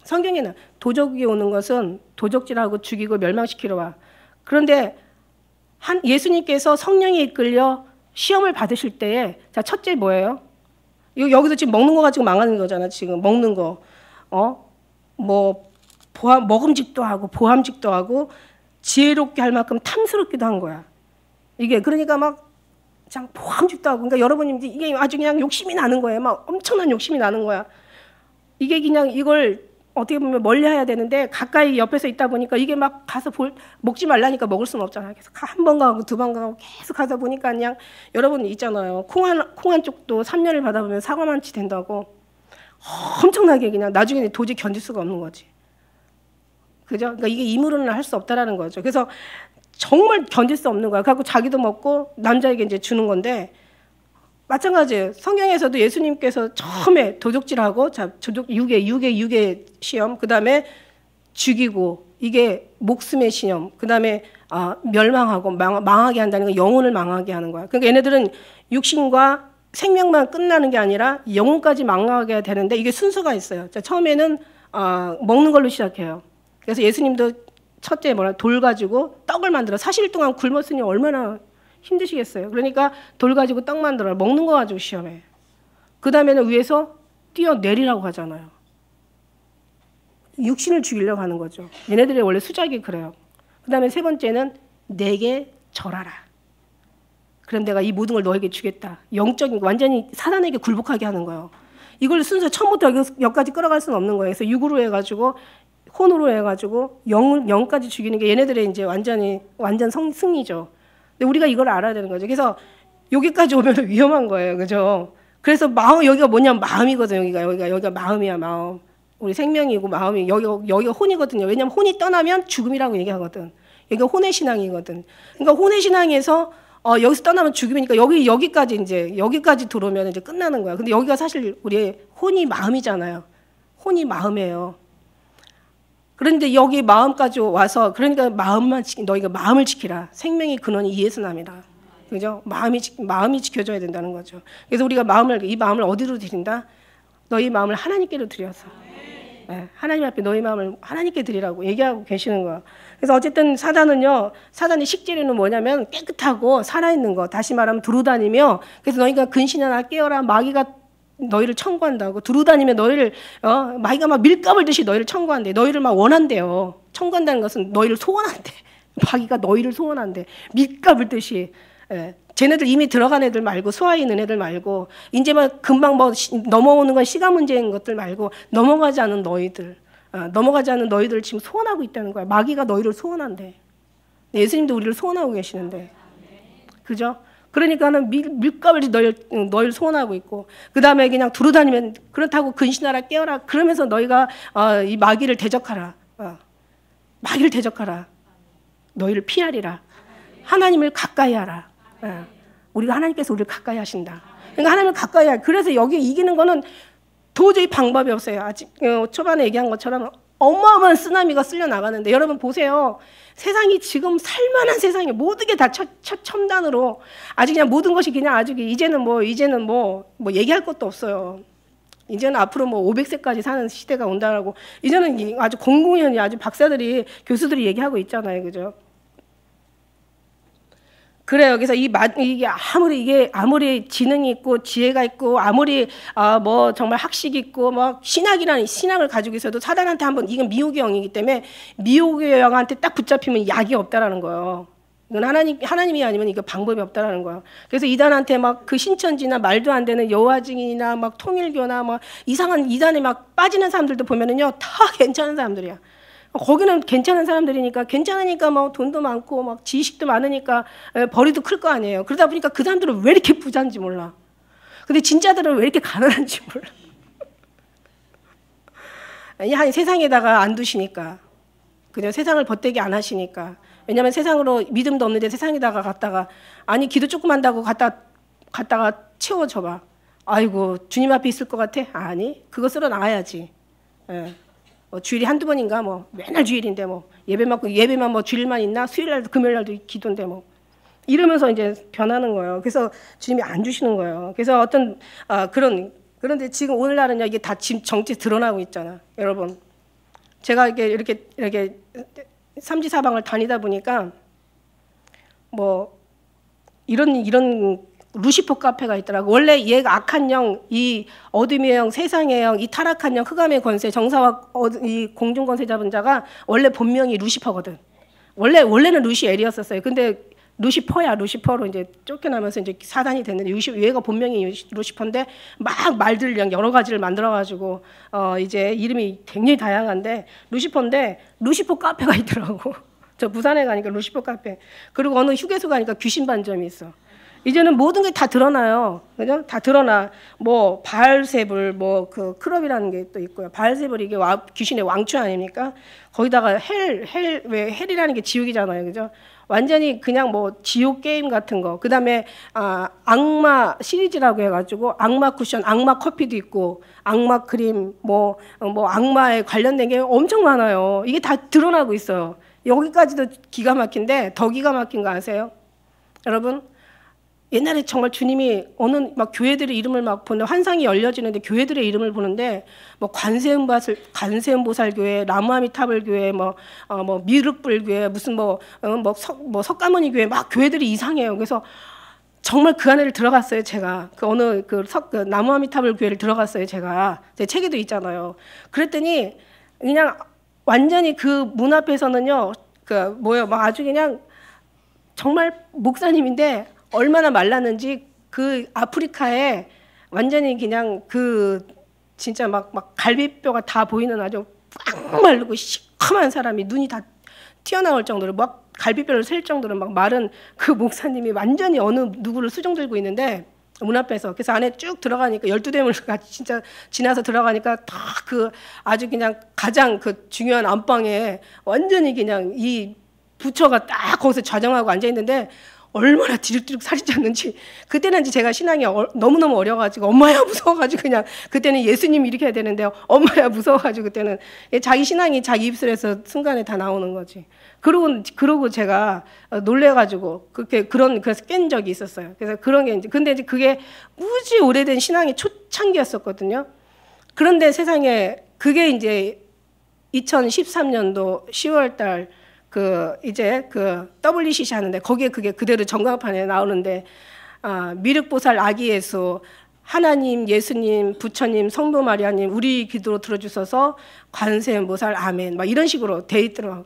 성경에는 도적이 오는 것은 도적질하고 죽이고 멸망시키러 와. 그런데 예수님께서 성령에 이끌려 시험을 받으실 때에, 자, 첫째 뭐예요? 여기서 지금 먹는 거 가지고 망하는 거잖아. 지금 먹는 거. 먹음직도 하고 보함직도 하고 지혜롭게 할 만큼 탐스럽기도 한 거야. 이게 그러니까 막 그냥 보함직도 하고, 그러니까 여러분님 이게 아주 그냥 욕심이 나는 거예요. 막 엄청난 욕심이 나는 거야. 이게 그냥 이걸 어떻게 보면 멀리 해야 되는데 가까이 옆에서 있다 보니까 이게 막 가서 먹지 말라니까 먹을 수는 없잖아요. 계속 한 번 가고 두 번 가고 계속 가다 보니까 그냥, 여러분 있잖아요. 콩 한 쪽도 3년을 받아보면 사과만치 된다고. 엄청나게 그냥 나중에 도저히 견딜 수가 없는 거지. 그죠? 그러니까 이게 임으로는 할 수 없다라는 거죠. 그래서 정말 견딜 수 없는 거야. 그래갖고 자기도 먹고 남자에게 이제 주는 건데, 마찬가지예요. 성경에서도 예수님께서 처음에 도적질하고, 육의 시험, 그 다음에 죽이고, 이게 목숨의 시험, 그 다음에 멸망하고 망하게 한다는 거, 영혼을 망하게 하는 거야. 그러니까 얘네들은 육신과 생명만 끝나는 게 아니라 영혼까지 망하게 되는데, 이게 순서가 있어요. 자, 처음에는 먹는 걸로 시작해요. 그래서 예수님도 첫째 돌 가지고 떡을 만들어 40일 동안 굶었으니 얼마나 힘드시겠어요. 그러니까 돌 가지고 떡 만들어 먹는 거 가지고 시험해. 그 다음에는 위에서 뛰어내리라고 하잖아요. 육신을 죽이려고 하는 거죠. 얘네들이 원래 수작이 그래요. 그 다음에 세 번째는 내게 절하라. 그럼 내가 이 모든 걸 너에게 주겠다. 영적인, 완전히 사단에게 굴복하게 하는 거예요. 이걸 순서 처음부터 여기까지 끌어갈 수는 없는 거예요. 그래서 육으로 해가지고 혼으로 해가지고 영까지 죽이는 게 얘네들의 이제 완전 승리죠. 근데 우리가 이걸 알아야 되는 거죠. 그래서 여기까지 오면 위험한 거예요. 그죠? 그래서 여기가 뭐냐면 마음이거든요. 여기가 마음이야, 마음. 우리 생명이고 마음이, 여기가 혼이거든요. 왜냐면 혼이 떠나면 죽음이라고 얘기하거든. 여기가 혼의 신앙이거든. 그러니까 혼의 신앙에서 여기서 떠나면 죽음이니까 여기까지 들어오면 이제 끝나는 거야. 근데 여기가 사실 우리의 혼이 마음이잖아요. 혼이 마음이에요. 그런데 여기 마음까지 와서, 그러니까 너희가 마음을 지키라. 생명의 근원이 이에서 남이라. 그죠? 마음이 지켜져야 된다는 거죠. 그래서 우리가 이 마음을 어디로 드린다? 너희 마음을 하나님께로 드려서. 네, 하나님 앞에 너희 마음을 하나님께 드리라고 얘기하고 계시는 거예요. 그래서 어쨌든 사단의 식재료는 뭐냐면 깨끗하고 살아있는 거. 다시 말하면 두루다니며, 그래서 너희가 근신하나 깨어라. 마귀가 너희를 청구한다고. 두루다니며 너희를, 마귀가 막 밀가물 듯이 너희를 청구한대. 너희를 막 원한대요. 청구한다는 것은 너희를 소원한대. 마귀가 너희를 소원한대. 밀가물 듯이. 예. 쟤네들 이미 들어간 애들 말고, 수하에 있는 애들 말고, 이제 막 금방 뭐 넘어오는 건 시간 문제인 것들 말고, 넘어가지 않은 너희들 지금 소원하고 있다는 거야. 마귀가 너희를 소원한대. 예수님도 우리를 소원하고 계시는데, 그죠? 그러니까는 밀가루지 너희를 소원하고 있고, 그 다음에 그냥 두루다니면 그렇다고 근신하라 깨어라. 그러면서 너희가 이 마귀를 대적하라. 마귀를 대적하라. 너희를 피하리라. 하나님을 가까이 하라. 우리가 하나님께서 우리를 가까이 하신다. 그러니까 하나님을 가까이 하. 그래서 여기 이기는 거는 도저히 방법이 없어요. 아직 초반에 얘기한 것처럼 어마어마한 쓰나미가 쓸려 나가는데, 여러분 보세요. 세상이 지금 살만한 세상이 모든 게 다 첨단으로 아주 그냥 모든 것이 그냥 아주 이제는 뭐 얘기할 것도 없어요. 이제는 앞으로 뭐 500세까지 사는 시대가 온다라고 이제는 아주 공공연히 아주 박사들이 교수들이 얘기하고 있잖아요, 그죠? 그래요. 그래서 이게 아무리 지능이 있고 지혜가 있고 아무리 뭐 정말 학식이 있고 뭐 신학이라는 신학을 가지고 있어도 사단한테 한번 이건 미혹의 영이기 때문에 미혹의 영한테 딱 붙잡히면 약이 없다라는 거예요. 이건 하나님이 아니면 이거 방법이 없다라는 거예요. 그래서 이단한테 막 그 신천지나 말도 안 되는 여호와 증인이나 막 통일교나 막 이상한 이단에 막 빠지는 사람들도 보면은요 다 괜찮은 사람들이야. 거기는 괜찮은 사람들이니까 괜찮으니까 뭐 돈도 많고 막 지식도 많으니까 벌이도 클 거 아니에요. 그러다 보니까 그 사람들은 왜 이렇게 부자인지 몰라. 근데 진짜들은 왜 이렇게 가난한지 몰라. 한 세상에다가 안 두시니까. 그냥 세상을 벗대기 안 하시니까. 왜냐하면 세상으로 믿음도 없는데 세상에다가 갔다가 아니 기도 조금 한다고 갔다가 채워줘봐. 아이고 주님 앞에 있을 것 같아? 아니 그거 쓸어 나가야지. 예. 주일이 한두 번인가 뭐 맨날 주일인데 뭐 예배만 뭐 주일만 있나 수요일날도 금요일날도 기도인데 뭐 이러면서 이제 변하는 거예요. 그래서 주님이 안 주시는 거예요. 그래서 어떤 그런데 지금 오늘날은요 이게 다 지금 정체 드러나고 있잖아, 여러분. 제가 이렇게 삼지사방을 다니다 보니까 뭐 이런 루시퍼 카페가 있더라고. 원래 얘가 악한 영, 이 어둠의 영, 세상의 영, 이 타락한 영, 흑암의 권세, 정사와 이 공중 권세 잡은 자가 원래 본명이 루시퍼거든. 원래는 루시엘이었었어요. 근데 루시퍼로 이제 쫓겨나면서 이제 사단이 됐는데 얘가 본명이 루시퍼인데 막 말들 여러 가지를 만들어가지고 이제 이름이 굉장히 다양한데 루시퍼인데 루시퍼 카페가 있더라고. 저 부산에 가니까 루시퍼 카페. 그리고 어느 휴게소 가니까 귀신 반점이 있어. 이제는 모든 게 다 드러나요. 그죠? 다 드러나. 뭐 바알세불 뭐 그 클럽이라는 게 또 있고요. 바알세불 이게 귀신의 왕추 아닙니까? 거기다가 왜 헬이라는 게 지옥이잖아요. 그죠? 완전히 그냥 뭐 지옥 게임 같은 거. 그다음에 악마 시리즈라고 해 가지고 악마 쿠션, 악마 커피도 있고 악마 크림 뭐 악마에 관련된 게 엄청 많아요. 이게 다 드러나고 있어요. 여기까지도 기가 막힌데 더 기가 막힌 거 아세요? 여러분? 옛날에 정말 주님이 어느 막 교회들의 이름을 막 보는 환상이 열려지는데 교회들의 이름을 보는데 뭐 관세음보살 교회, 나무아미타불 교회, 뭐 미륵불 교회, 무슨 뭐 석가모니 교회 막 교회들이 이상해요. 그래서 정말 그 안에를 들어갔어요. 제가 그 나무아미타불 교회를 들어갔어요. 제가 제 책에도 있잖아요. 그랬더니 그냥 완전히 그 문 앞에서는요, 막 아주 그냥 정말 목사님인데. 얼마나 말랐는지 그 아프리카에 완전히 그냥 진짜 막 갈비뼈가 다 보이는 아주 꽉 마르고 시커먼 사람이 눈이 다 튀어나올 정도로 막 갈비뼈를 셀 정도로 막 마른 그 목사님이 완전히 어느 누구를 수종 들고 있는데 문 앞에서. 그래서 안에 쭉 들어가니까 12대문을 같이 진짜 지나서 들어가니까 다 아주 그냥 가장 중요한 안방에 완전히 그냥 이 부처가 딱 거기서 좌정하고 앉아 있는데 얼마나 디룩디룩 살이 쪘는지. 그때는 이제 제가 신앙이 너무너무 어려가지고 엄마야 무서워가지고 그냥 그때는 예수님 이렇게 해야 되는데요. 엄마야 무서워가지고 그때는 자기 신앙이 자기 입술에서 순간에 다 나오는 거지. 그러고 제가 놀래가지고 그래서 깬 적이 있었어요. 그래서 그런 게 이제 근데 이제 그게 무지 오래된 신앙의 초창기였었거든요. 그런데 세상에 그게 이제 2013년도 10월달 이제 WCC 하는데 거기에 그게 그대로 전광판에 나오는데 미륵보살 아기 예수 하나님 예수님 부처님 성부 마리아님 우리 기도 들어주셔서 관세음보살 아멘 막 이런 식으로 돼 있더라고요.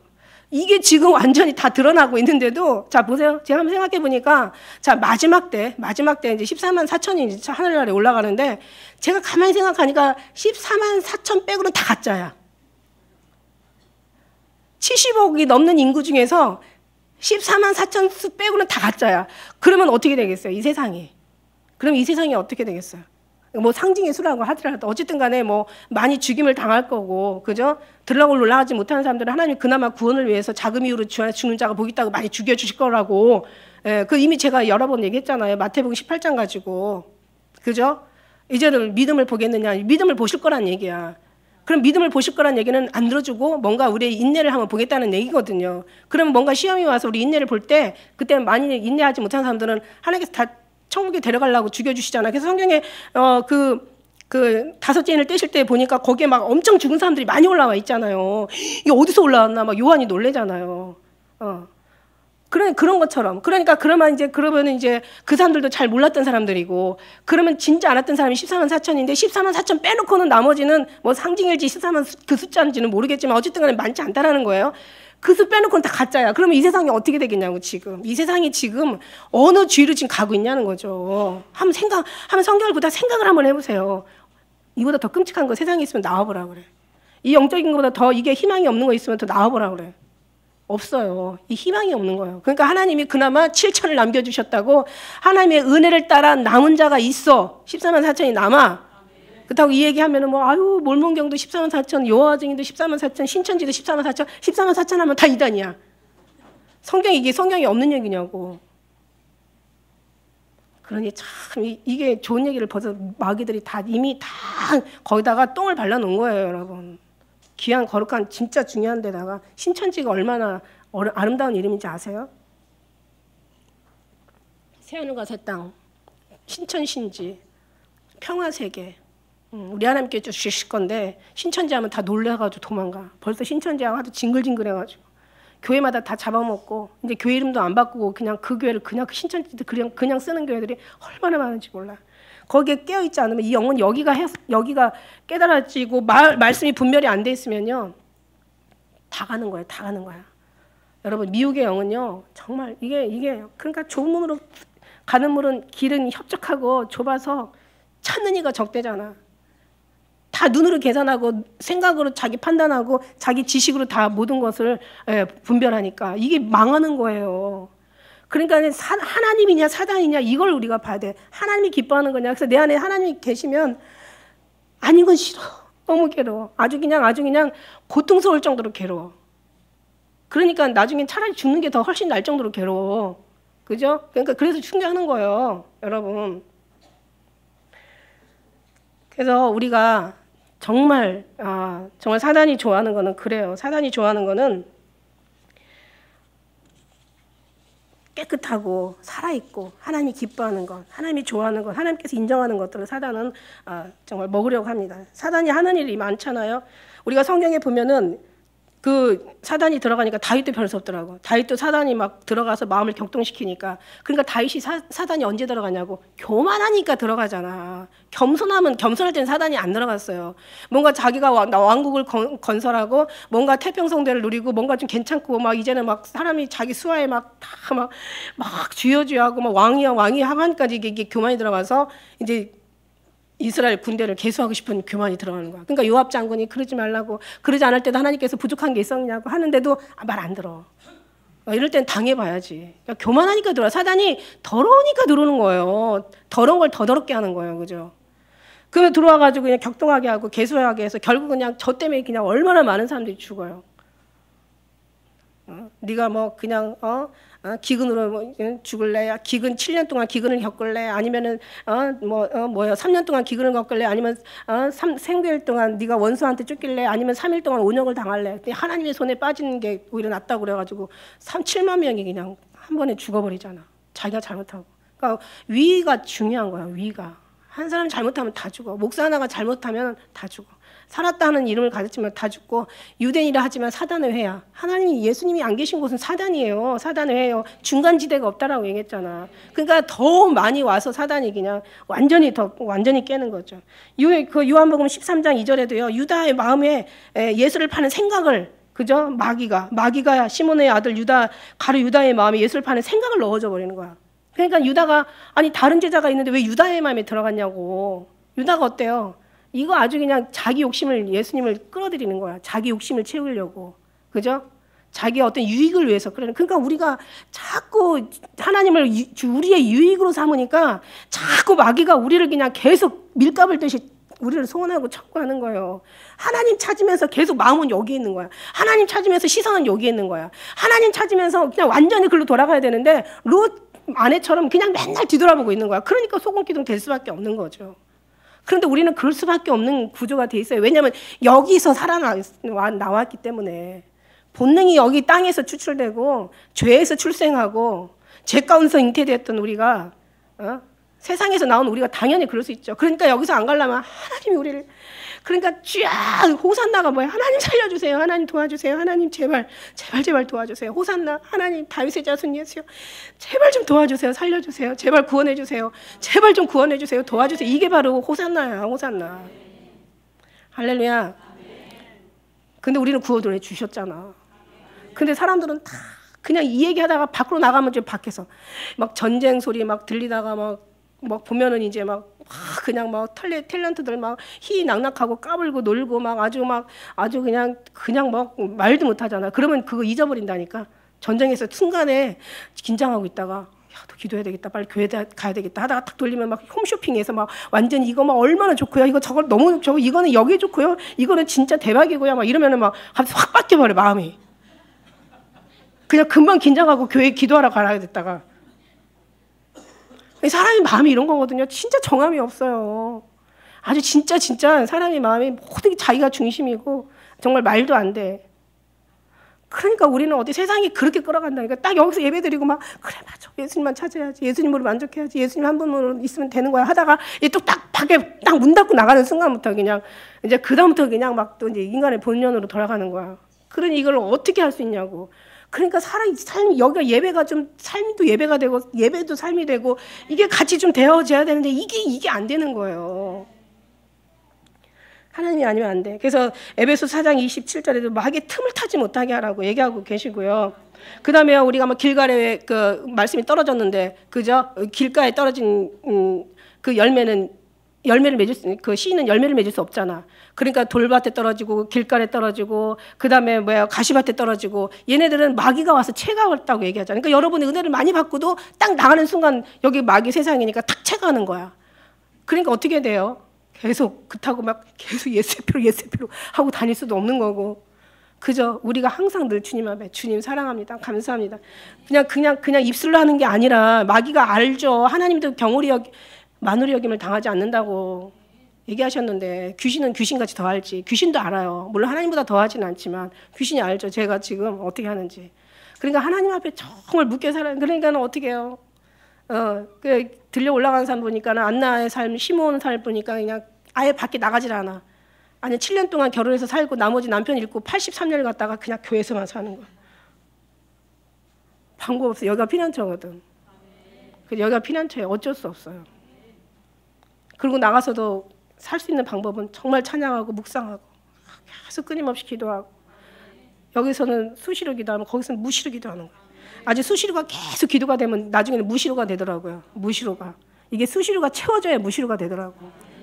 이게 지금 완전히 다 드러나고 있는데도 자 보세요. 제가 한번 생각해 보니까 자 마지막 때 이제 14만 4천이 이제 하늘나라에 올라가는데 제가 가만히 생각하니까 14만 4천 빼고는 다 가짜야. 70억이 넘는 인구 중에서 14만 4천 수 빼고는 다 가짜야. 그러면 어떻게 되겠어요? 이 세상이. 그럼 이 세상이 어떻게 되겠어요? 뭐 상징의 수라고 하더라도 어쨌든 간에 뭐 많이 죽임을 당할 거고 그죠? 들락을 올라가지 못하는 사람들은 하나님이 그나마 구원을 위해서 자금 이후로 죽는 자가 복 있다고 많이 죽여주실 거라고. 그 이미 제가 여러 번 얘기했잖아요. 마태복음 18장 가지고. 그죠? 이제는 믿음을 보겠느냐. 믿음을 보실 거란 얘기야. 그럼 믿음을 보실 거란 얘기는 안 들어주고 뭔가 우리의 인내를 한번 보겠다는 얘기거든요. 그러면 뭔가 시험이 와서 우리 인내를 볼 때 그때 많이 인내하지 못한 사람들은 하나님께서 다 천국에 데려가려고 죽여주시잖아요. 그래서 성경에 그 다섯째 인을 떼실 때 보니까 거기에 막 엄청 죽은 사람들이 많이 올라와 있잖아요. 이게 어디서 올라왔나 막 요한이 놀래잖아요. 그런 것처럼. 그러면 이제 그 사람들도 잘 몰랐던 사람들이고, 그러면 진짜 알았던 사람이 14만 4천인데 14만 4천 빼놓고는 나머지는 뭐 상징일지 14만 그 숫자인지는 모르겠지만 어쨌든 간에 많지 않다라는 거예요. 그 수 빼놓고는 다 가짜야. 그러면 이 세상이 어떻게 되겠냐고 지금. 이 세상이 지금 어느 뒤로 지금 가고 있냐는 거죠. 한번 성경을 보다 생각을 한번 해보세요. 이보다 더 끔찍한 거 세상에 있으면 나와보라 그래. 이 영적인 것보다 더 이게 희망이 없는 거 있으면 더 나와보라 그래. 없어요. 이 희망이 없는 거예요. 그러니까 하나님이 그나마 7천을 남겨주셨다고 하나님의 은혜를 따라 남은 자가 있어. 14만 4천이 남아. 그렇다고 이 얘기하면은 뭐 아유 몰몬경도 14만 4천, 여호와증인도 14만 4천, 신천지도 14만 4천, 14만 4천 하면 다 이단이야. 이게 성경이 없는 얘기냐고. 그러니 참 이게 좋은 얘기를 벌써 마귀들이 이미 다 거기다가 똥을 발라놓은 거예요, 여러분. 귀한 거룩한 진짜 중요한 데다가 신천지가 얼마나 아름다운 이름인지 아세요? 새하늘과 새 땅, 신천신지, 평화세계. 우리 하나님께 주실 건데 신천지 하면 다 놀래가지고 도망가. 벌써 신천지하고 하도 징글징글해가지고 교회마다 다 잡아먹고 이제 교회 이름도 안 바꾸고 그냥 그 교회를 그냥 신천지들 그냥 쓰는 교회들이 얼마나 많은지 몰라. 거기에 깨어있지 않으면 이 영은 여기가 깨달아지고 말씀이 분별이 안 돼 있으면요 다 가는 거예요. 다 가는 거야. 여러분 미혹의 영은요 정말 이게 그러니까 좁은 문으로 가는 물은 길은 협착하고 좁아서 찾는 이가 적대잖아. 다 눈으로 계산하고 생각으로 자기 판단하고 자기 지식으로 다 모든 것을 분별하니까 이게 망하는 거예요. 그러니까 하나님이냐 사단이냐 이걸 우리가 봐야 돼. 하나님이 기뻐하는 거냐. 그래서 내 안에 하나님이 계시면 아닌 건 싫어. 너무 괴로워. 아주 그냥 고통스러울 정도로 괴로워. 그러니까 나중엔 차라리 죽는 게 더 훨씬 날 정도로 괴로워. 그죠? 그러니까 그래서 충격하는 거예요. 여러분. 그래서 우리가 정말 사단이 좋아하는 거는 그래요. 사단이 좋아하는 거는 깨끗하고 살아있고 하나님이 기뻐하는 것, 하나님이 좋아하는 것, 하나님께서 인정하는 것들을 사단은 정말 먹으려고 합니다. 사단이 하는 일이 많잖아요. 우리가 성경에 보면은 그 사단이 들어가니까 다윗도 별 수 없더라고. 다윗도 사단이 막 들어가서 마음을 격동시키니까. 그러니까 다윗이 사단이 언제 들어가냐고. 교만하니까 들어가잖아. 겸손할 때는 사단이 안 들어갔어요. 뭔가 자기가 왕국을 건설하고 뭔가 태평성대를 누리고 뭔가 좀 괜찮고 막 이제는 막 사람이 자기 수하에 막 쥐어쥐어하고 막 왕이야 하반까지 이게 교만이 들어가서 이제 이스라엘 군대를 개수하고 싶은 교만이 들어가는 거야. 그러니까 요압 장군이 그러지 말라고, 그러지 않을 때도 하나님께서 부족한 게 있었냐고 하는데도 말 안 들어. 이럴 땐 당해봐야지. 그러니까 교만하니까 들어와. 사단이 더러우니까 들어오는 거예요. 더러운 걸 더 더럽게 하는 거예요. 그죠? 그러면 들어와가지고 그냥 격동하게 하고 개수하게 해서 결국 그냥 저 때문에 그냥 얼마나 많은 사람들이 죽어요. 네가 뭐 그냥 기근으로 뭐 죽을래? 기근 7년 동안 기근을 겪을래? 아니면은 3년 동안 기근을 겪을래? 아니면 생교일 동안 네가 원수한테 쫓길래? 아니면 3일 동안 온역을 당할래? 하나님의 손에 빠지는 게 오히려 낫다고 그래가지고 7만 명이 그냥 한 번에 죽어버리잖아. 자기가 잘못하고. 그러니까 위가 중요한 거야. 위가. 한 사람이 잘못하면 다 죽어. 목사 하나가 잘못하면 다 죽어. 살았다 하는 이름을 가졌지만 다 죽고, 유대인이라 하지만 사단의 회야. 하나님이, 예수님이 안 계신 곳은 사단이에요. 사단의 회요. 중간지대가 없다라고 얘기했잖아. 그러니까 더 많이 와서 사단이 그냥 완전히 깨는 거죠. 요한복음 13장 2절에도요. 유다의 마음에 예수를 파는 생각을, 그죠? 마귀가 시몬의 아들 가룟 유다의 마음에 예수를 파는 생각을 넣어줘 버리는 거야. 그러니까 유다가, 아니 다른 제자가 있는데 왜 유다의 마음에 들어갔냐고. 유다가 어때요? 이거 아주 그냥 자기 욕심을, 예수님을 끌어들이는 거야. 자기 욕심을 채우려고. 그죠? 자기의 어떤 유익을 위해서. 그러니까 우리가 자꾸 하나님을 우리의 유익으로 삼으니까 자꾸 마귀가 우리를 그냥 계속 밀가불 듯이 우리를 소원하고 척구하는 거예요. 하나님 찾으면서 계속 마음은 여기 있는 거야. 하나님 찾으면서 시선은 여기 있는 거야. 하나님 찾으면서 그냥 완전히 글로 돌아가야 되는데 롯 아내처럼 그냥 맨날 뒤돌아보고 있는 거야. 그러니까 소금기둥 될 수밖에 없는 거죠. 그런데 우리는 그럴 수밖에 없는 구조가 돼 있어요. 왜냐하면 여기서 나왔기 때문에. 본능이 여기 땅에서 추출되고 죄에서 출생하고 죄 가운데서 잉태되었던 우리가 세상에서 나온 우리가 당연히 그럴 수 있죠. 그러니까 여기서 안 가려면 하나님이 우리를, 그러니까 쥐야 호산나가 뭐야? 하나님 살려주세요. 하나님 도와주세요. 하나님 제발 도와주세요. 호산나, 하나님 다윗의 자손 예수요. 제발 좀 도와주세요. 살려주세요. 제발 구원해주세요. 제발 좀 구원해주세요. 도와주세요. 이게 바로 호산나야. 호산나. 할렐루야. 근데 우리는 구원을 해주셨잖아. 근데 사람들은 다 그냥 이 얘기하다가 밖으로 나가면 좀 밖에서 막 전쟁 소리 막 들리다가 막 보면은 이제 그냥 탤런트들 희낙낙하고 까불고 놀고 아주 그냥 말도 못 하잖아. 그러면 그거 잊어버린다니까. 전쟁에서 순간에 긴장하고 있다가 야, 너 기도해야 되겠다. 빨리 교회 가야 되겠다. 하다가 딱 돌리면 홈쇼핑에서 완전히 이거 얼마나 좋고요. 이거 저걸 너무 좋고 이거는 여기 좋고요. 이거는 진짜 대박이고요. 이러면은 갑자기 확 바뀌어버려 마음이. 그냥 금방 긴장하고 교회 기도하러 가야 됐다가. 사람의 마음이 이런 거거든요. 진짜 정함이 없어요. 아주 진짜 사람의 마음이 모든 게 자기가 중심이고 정말 말도 안 돼. 그러니까 우리는 세상이 그렇게 끌어간다니까. 딱 여기서 예배드리고 그래 맞아. 예수님만 찾아야지. 예수님으로 만족해야지. 예수님 한 분으로 있으면 되는 거야 하다가 또 딱 밖에 딱 문 닫고 나가는 순간부터 그냥 이제 그다음부터 그냥 또 이제 인간의 본연으로 돌아가는 거야. 그러니 이걸 어떻게 할 수 있냐고. 그러니까 삶이 여기가 예배가 좀 삶도 예배가 되고 예배도 삶이 되고 이게 같이 좀 되어져야 되는데 이게 안 되는 거예요. 하나님이 아니면 안 돼. 그래서 에베소 4장 27절에도 마귀의 틈을 타지 못하게 하라고 얘기하고 계시고요. 그다음에 우리가 길갈에 그 말씀이 떨어졌는데 그죠? 길가에 떨어진 그 열매를 그 씨는 열매를 맺을 수 없잖아. 그러니까 돌밭에 떨어지고 길가에 떨어지고 그다음에 가시밭에 떨어지고 얘네들은 마귀가 와서 채가왔다고 얘기하잖아. 그러니까 여러분이 은혜를 많이 받고도 딱 나가는 순간 여기 마귀 세상이니까 탁 채가는 거야. 그러니까 어떻게 돼요? 계속 그렇다고 계속 예수의 피로 하고 다닐 수도 없는 거고. 그죠? 우리가 항상 늘 주님 앞에 주님 사랑합니다. 감사합니다. 그냥 입술로 하는 게 아니라 마귀가 알죠. 하나님도 만우리 여김을 당하지 않는다고 얘기하셨는데 귀신은 귀신같이 더 알지. 귀신도 알아요. 물론 하나님보다 더 하지는 않지만 귀신이 알죠. 제가 지금 어떻게 하는지. 그러니까 하나님 앞에 정말 묻게 살아요. 그러니까 어떻게 해요? 들려 올라가는 삶 보니까 안나의 삶, 시몬 삶 보니까 그냥 아예 밖에 나가질 않아. 아니 7년 동안 결혼해서 살고 나머지 남편 잃고 83년을 갔다가 그냥 교회에서만 사는 거야. 방법 없어. 여기가 피난처거든. 그래서 여기가 피난처예요. 어쩔 수 없어요. 그리고 나가서도 살 수 있는 방법은 정말 찬양하고 묵상하고 계속 끊임없이 기도하고 여기서는 수시로 기도하면 거기서는 무시로 기도하는 거예요. 아주 수시로가 계속 기도가 되면 나중에는 무시로가 되더라고요. 무시로가. 이게 수시로가 채워져야 무시로가 되더라고.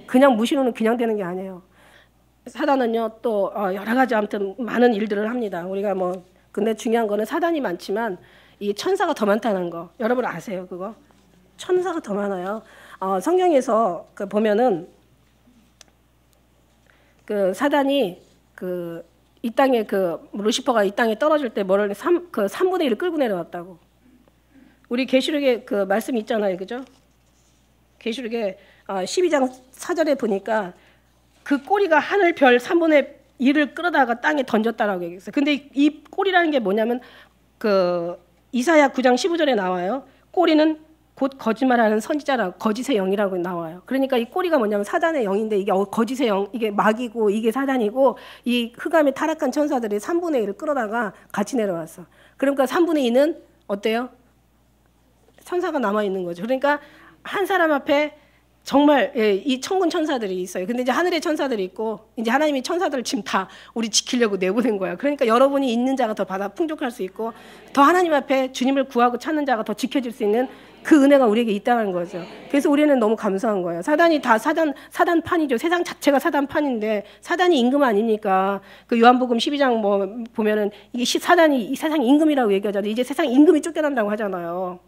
그냥 무시로는 그냥 되는 게 아니에요. 사단은요 또 여러 가지 아무튼 많은 일들을 합니다. 우리가 근데 중요한 거는 사단이 많지만 이 천사가 더 많다는 거. 여러분 아세요 그거? 천사가 더 많아요. 성경에서 보면은 그 사단이 이 땅에 루시퍼가 이 땅에 떨어질 때 3분의 1을 끌고 내려왔다고. 우리 계시록에 그 말씀 있잖아요, 그죠? 계시록에 12장 4절에 보니까 그 꼬리가 하늘 별 3분의 1을 끌어다가 땅에 던졌다라고 얘기했어요. 근데 이 꼬리라는 게 뭐냐면 그 이사야 9장 15절에 나와요. 꼬리는 곧 거짓말하는 선지자라고, 거짓의 영이라고 나와요. 그러니까 이 꼬리가 뭐냐면 사단의 영인데 이게 거짓의 영, 이게 마귀고 이게 사단이고 이 흑암에 타락한 천사들이 3분의 1을 끌어다가 같이 내려왔어. 그러니까 3분의 2는 어때요? 천사가 남아 있는 거죠. 그러니까 한 사람 앞에 정말 이 천군 천사들이 있어요. 근데 이제 하늘의 천사들이 있고 이제 하나님이 천사들을 지금 다 우리 지키려고 내보낸 거야. 그러니까 여러분이 있는 자가 더 받아 풍족할 수 있고 더 하나님 앞에 주님을 구하고 찾는 자가 더 지켜질 수 있는 그 은혜가 우리에게 있다는 거죠. 그래서 우리는 너무 감사한 거예요. 사단이 다 사단판이죠. 세상 자체가 사단판인데 사단이 임금 아닙니까? 그 요한복음 12장 뭐 보면은 이게 사단이 이 세상 임금이라고 얘기하잖아요. 이제 세상 임금이 쫓겨난다고 하잖아요.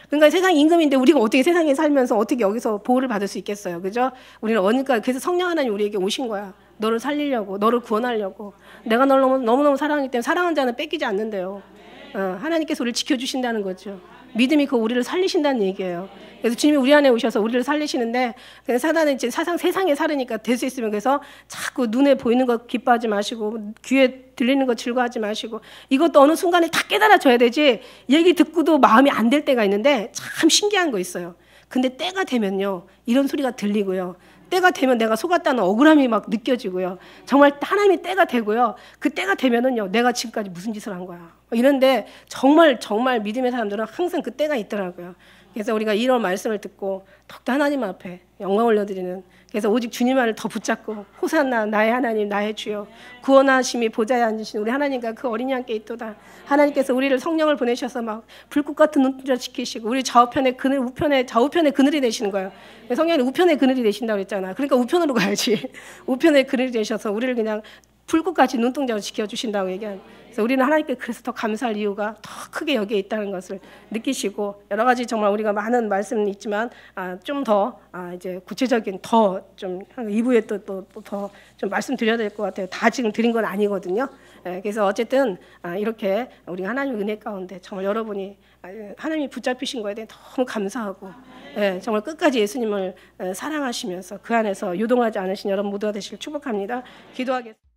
그러니까 세상 임금인데 우리가 어떻게 세상에 살면서 어떻게 여기서 보호를 받을 수 있겠어요, 그죠? 우리는 어니까 그래서 성령 하나님 우리에게 오신 거야. 너를 살리려고, 너를 구원하려고. 내가 너를 너무너무 사랑하기 때문에 사랑한 자는 뺏기지 않는데요. 하나님께서 우리를 지켜주신다는 거죠. 믿음이 그 우리를 살리신다는 얘기예요. 그래서 주님이 우리 안에 오셔서 우리를 살리시는데 사단은 이제 세상에 살으니까 될 수 있으면 그래서 자꾸 눈에 보이는 거 기뻐하지 마시고 귀에 들리는 거 즐거워하지 마시고 이것도 어느 순간에 다 깨달아져야 되지 얘기 듣고도 마음이 안 될 때가 있는데 참 신기한 거 있어요. 근데 때가 되면요 이런 소리가 들리고요. 때가 되면 내가 속았다는 억울함이 막 느껴지고요. 정말 하나님의 때가 되고요. 그 때가 되면은요 내가 지금까지 무슨 짓을 한 거야. 이런데 정말 믿음의 사람들은 항상 그 때가 있더라고요. 그래서 우리가 이런 말씀을 듣고 더욱더 하나님 앞에 영광 올려드리는 그래서 오직 주님만을 더 붙잡고 호산나 나의 하나님 나의 주여 구원하심이 보좌에 앉으신 우리 하나님과 그 어린이 함께 있도다. 하나님께서 우리를 성령을 보내셔서 막 불꽃 같은 눈동자 지키시고 우리 좌우편에 그늘 좌우편에 그늘이 되시는 거예요. 성령이 우편에 그늘이 되신다고 그랬잖아. 그러니까 우편으로 가야지. 우편에 그늘이 되셔서 우리를 그냥 불꽃같이 눈동자로 지켜주신다고 얘기하는. 그래서 우리는 하나님께 그래서 더 감사할 이유가 더 크게 여기에 있다는 것을 느끼시고 여러 가지 정말 우리가 많은 말씀이 있지만 좀 더 이제 구체적인 더 좀 2부에 또 더 좀 말씀드려야 될 것 같아요. 다 지금 드린 건 아니거든요. 그래서 어쨌든 이렇게 우리 하나님 은혜 가운데 정말 여러분이 하나님이 붙잡히신 거에 대해 너무 감사하고 정말 끝까지 예수님을 사랑하시면서 그 안에서 요동하지 않으신 여러분 모두가 되시길 축복합니다. 기도하겠습니다.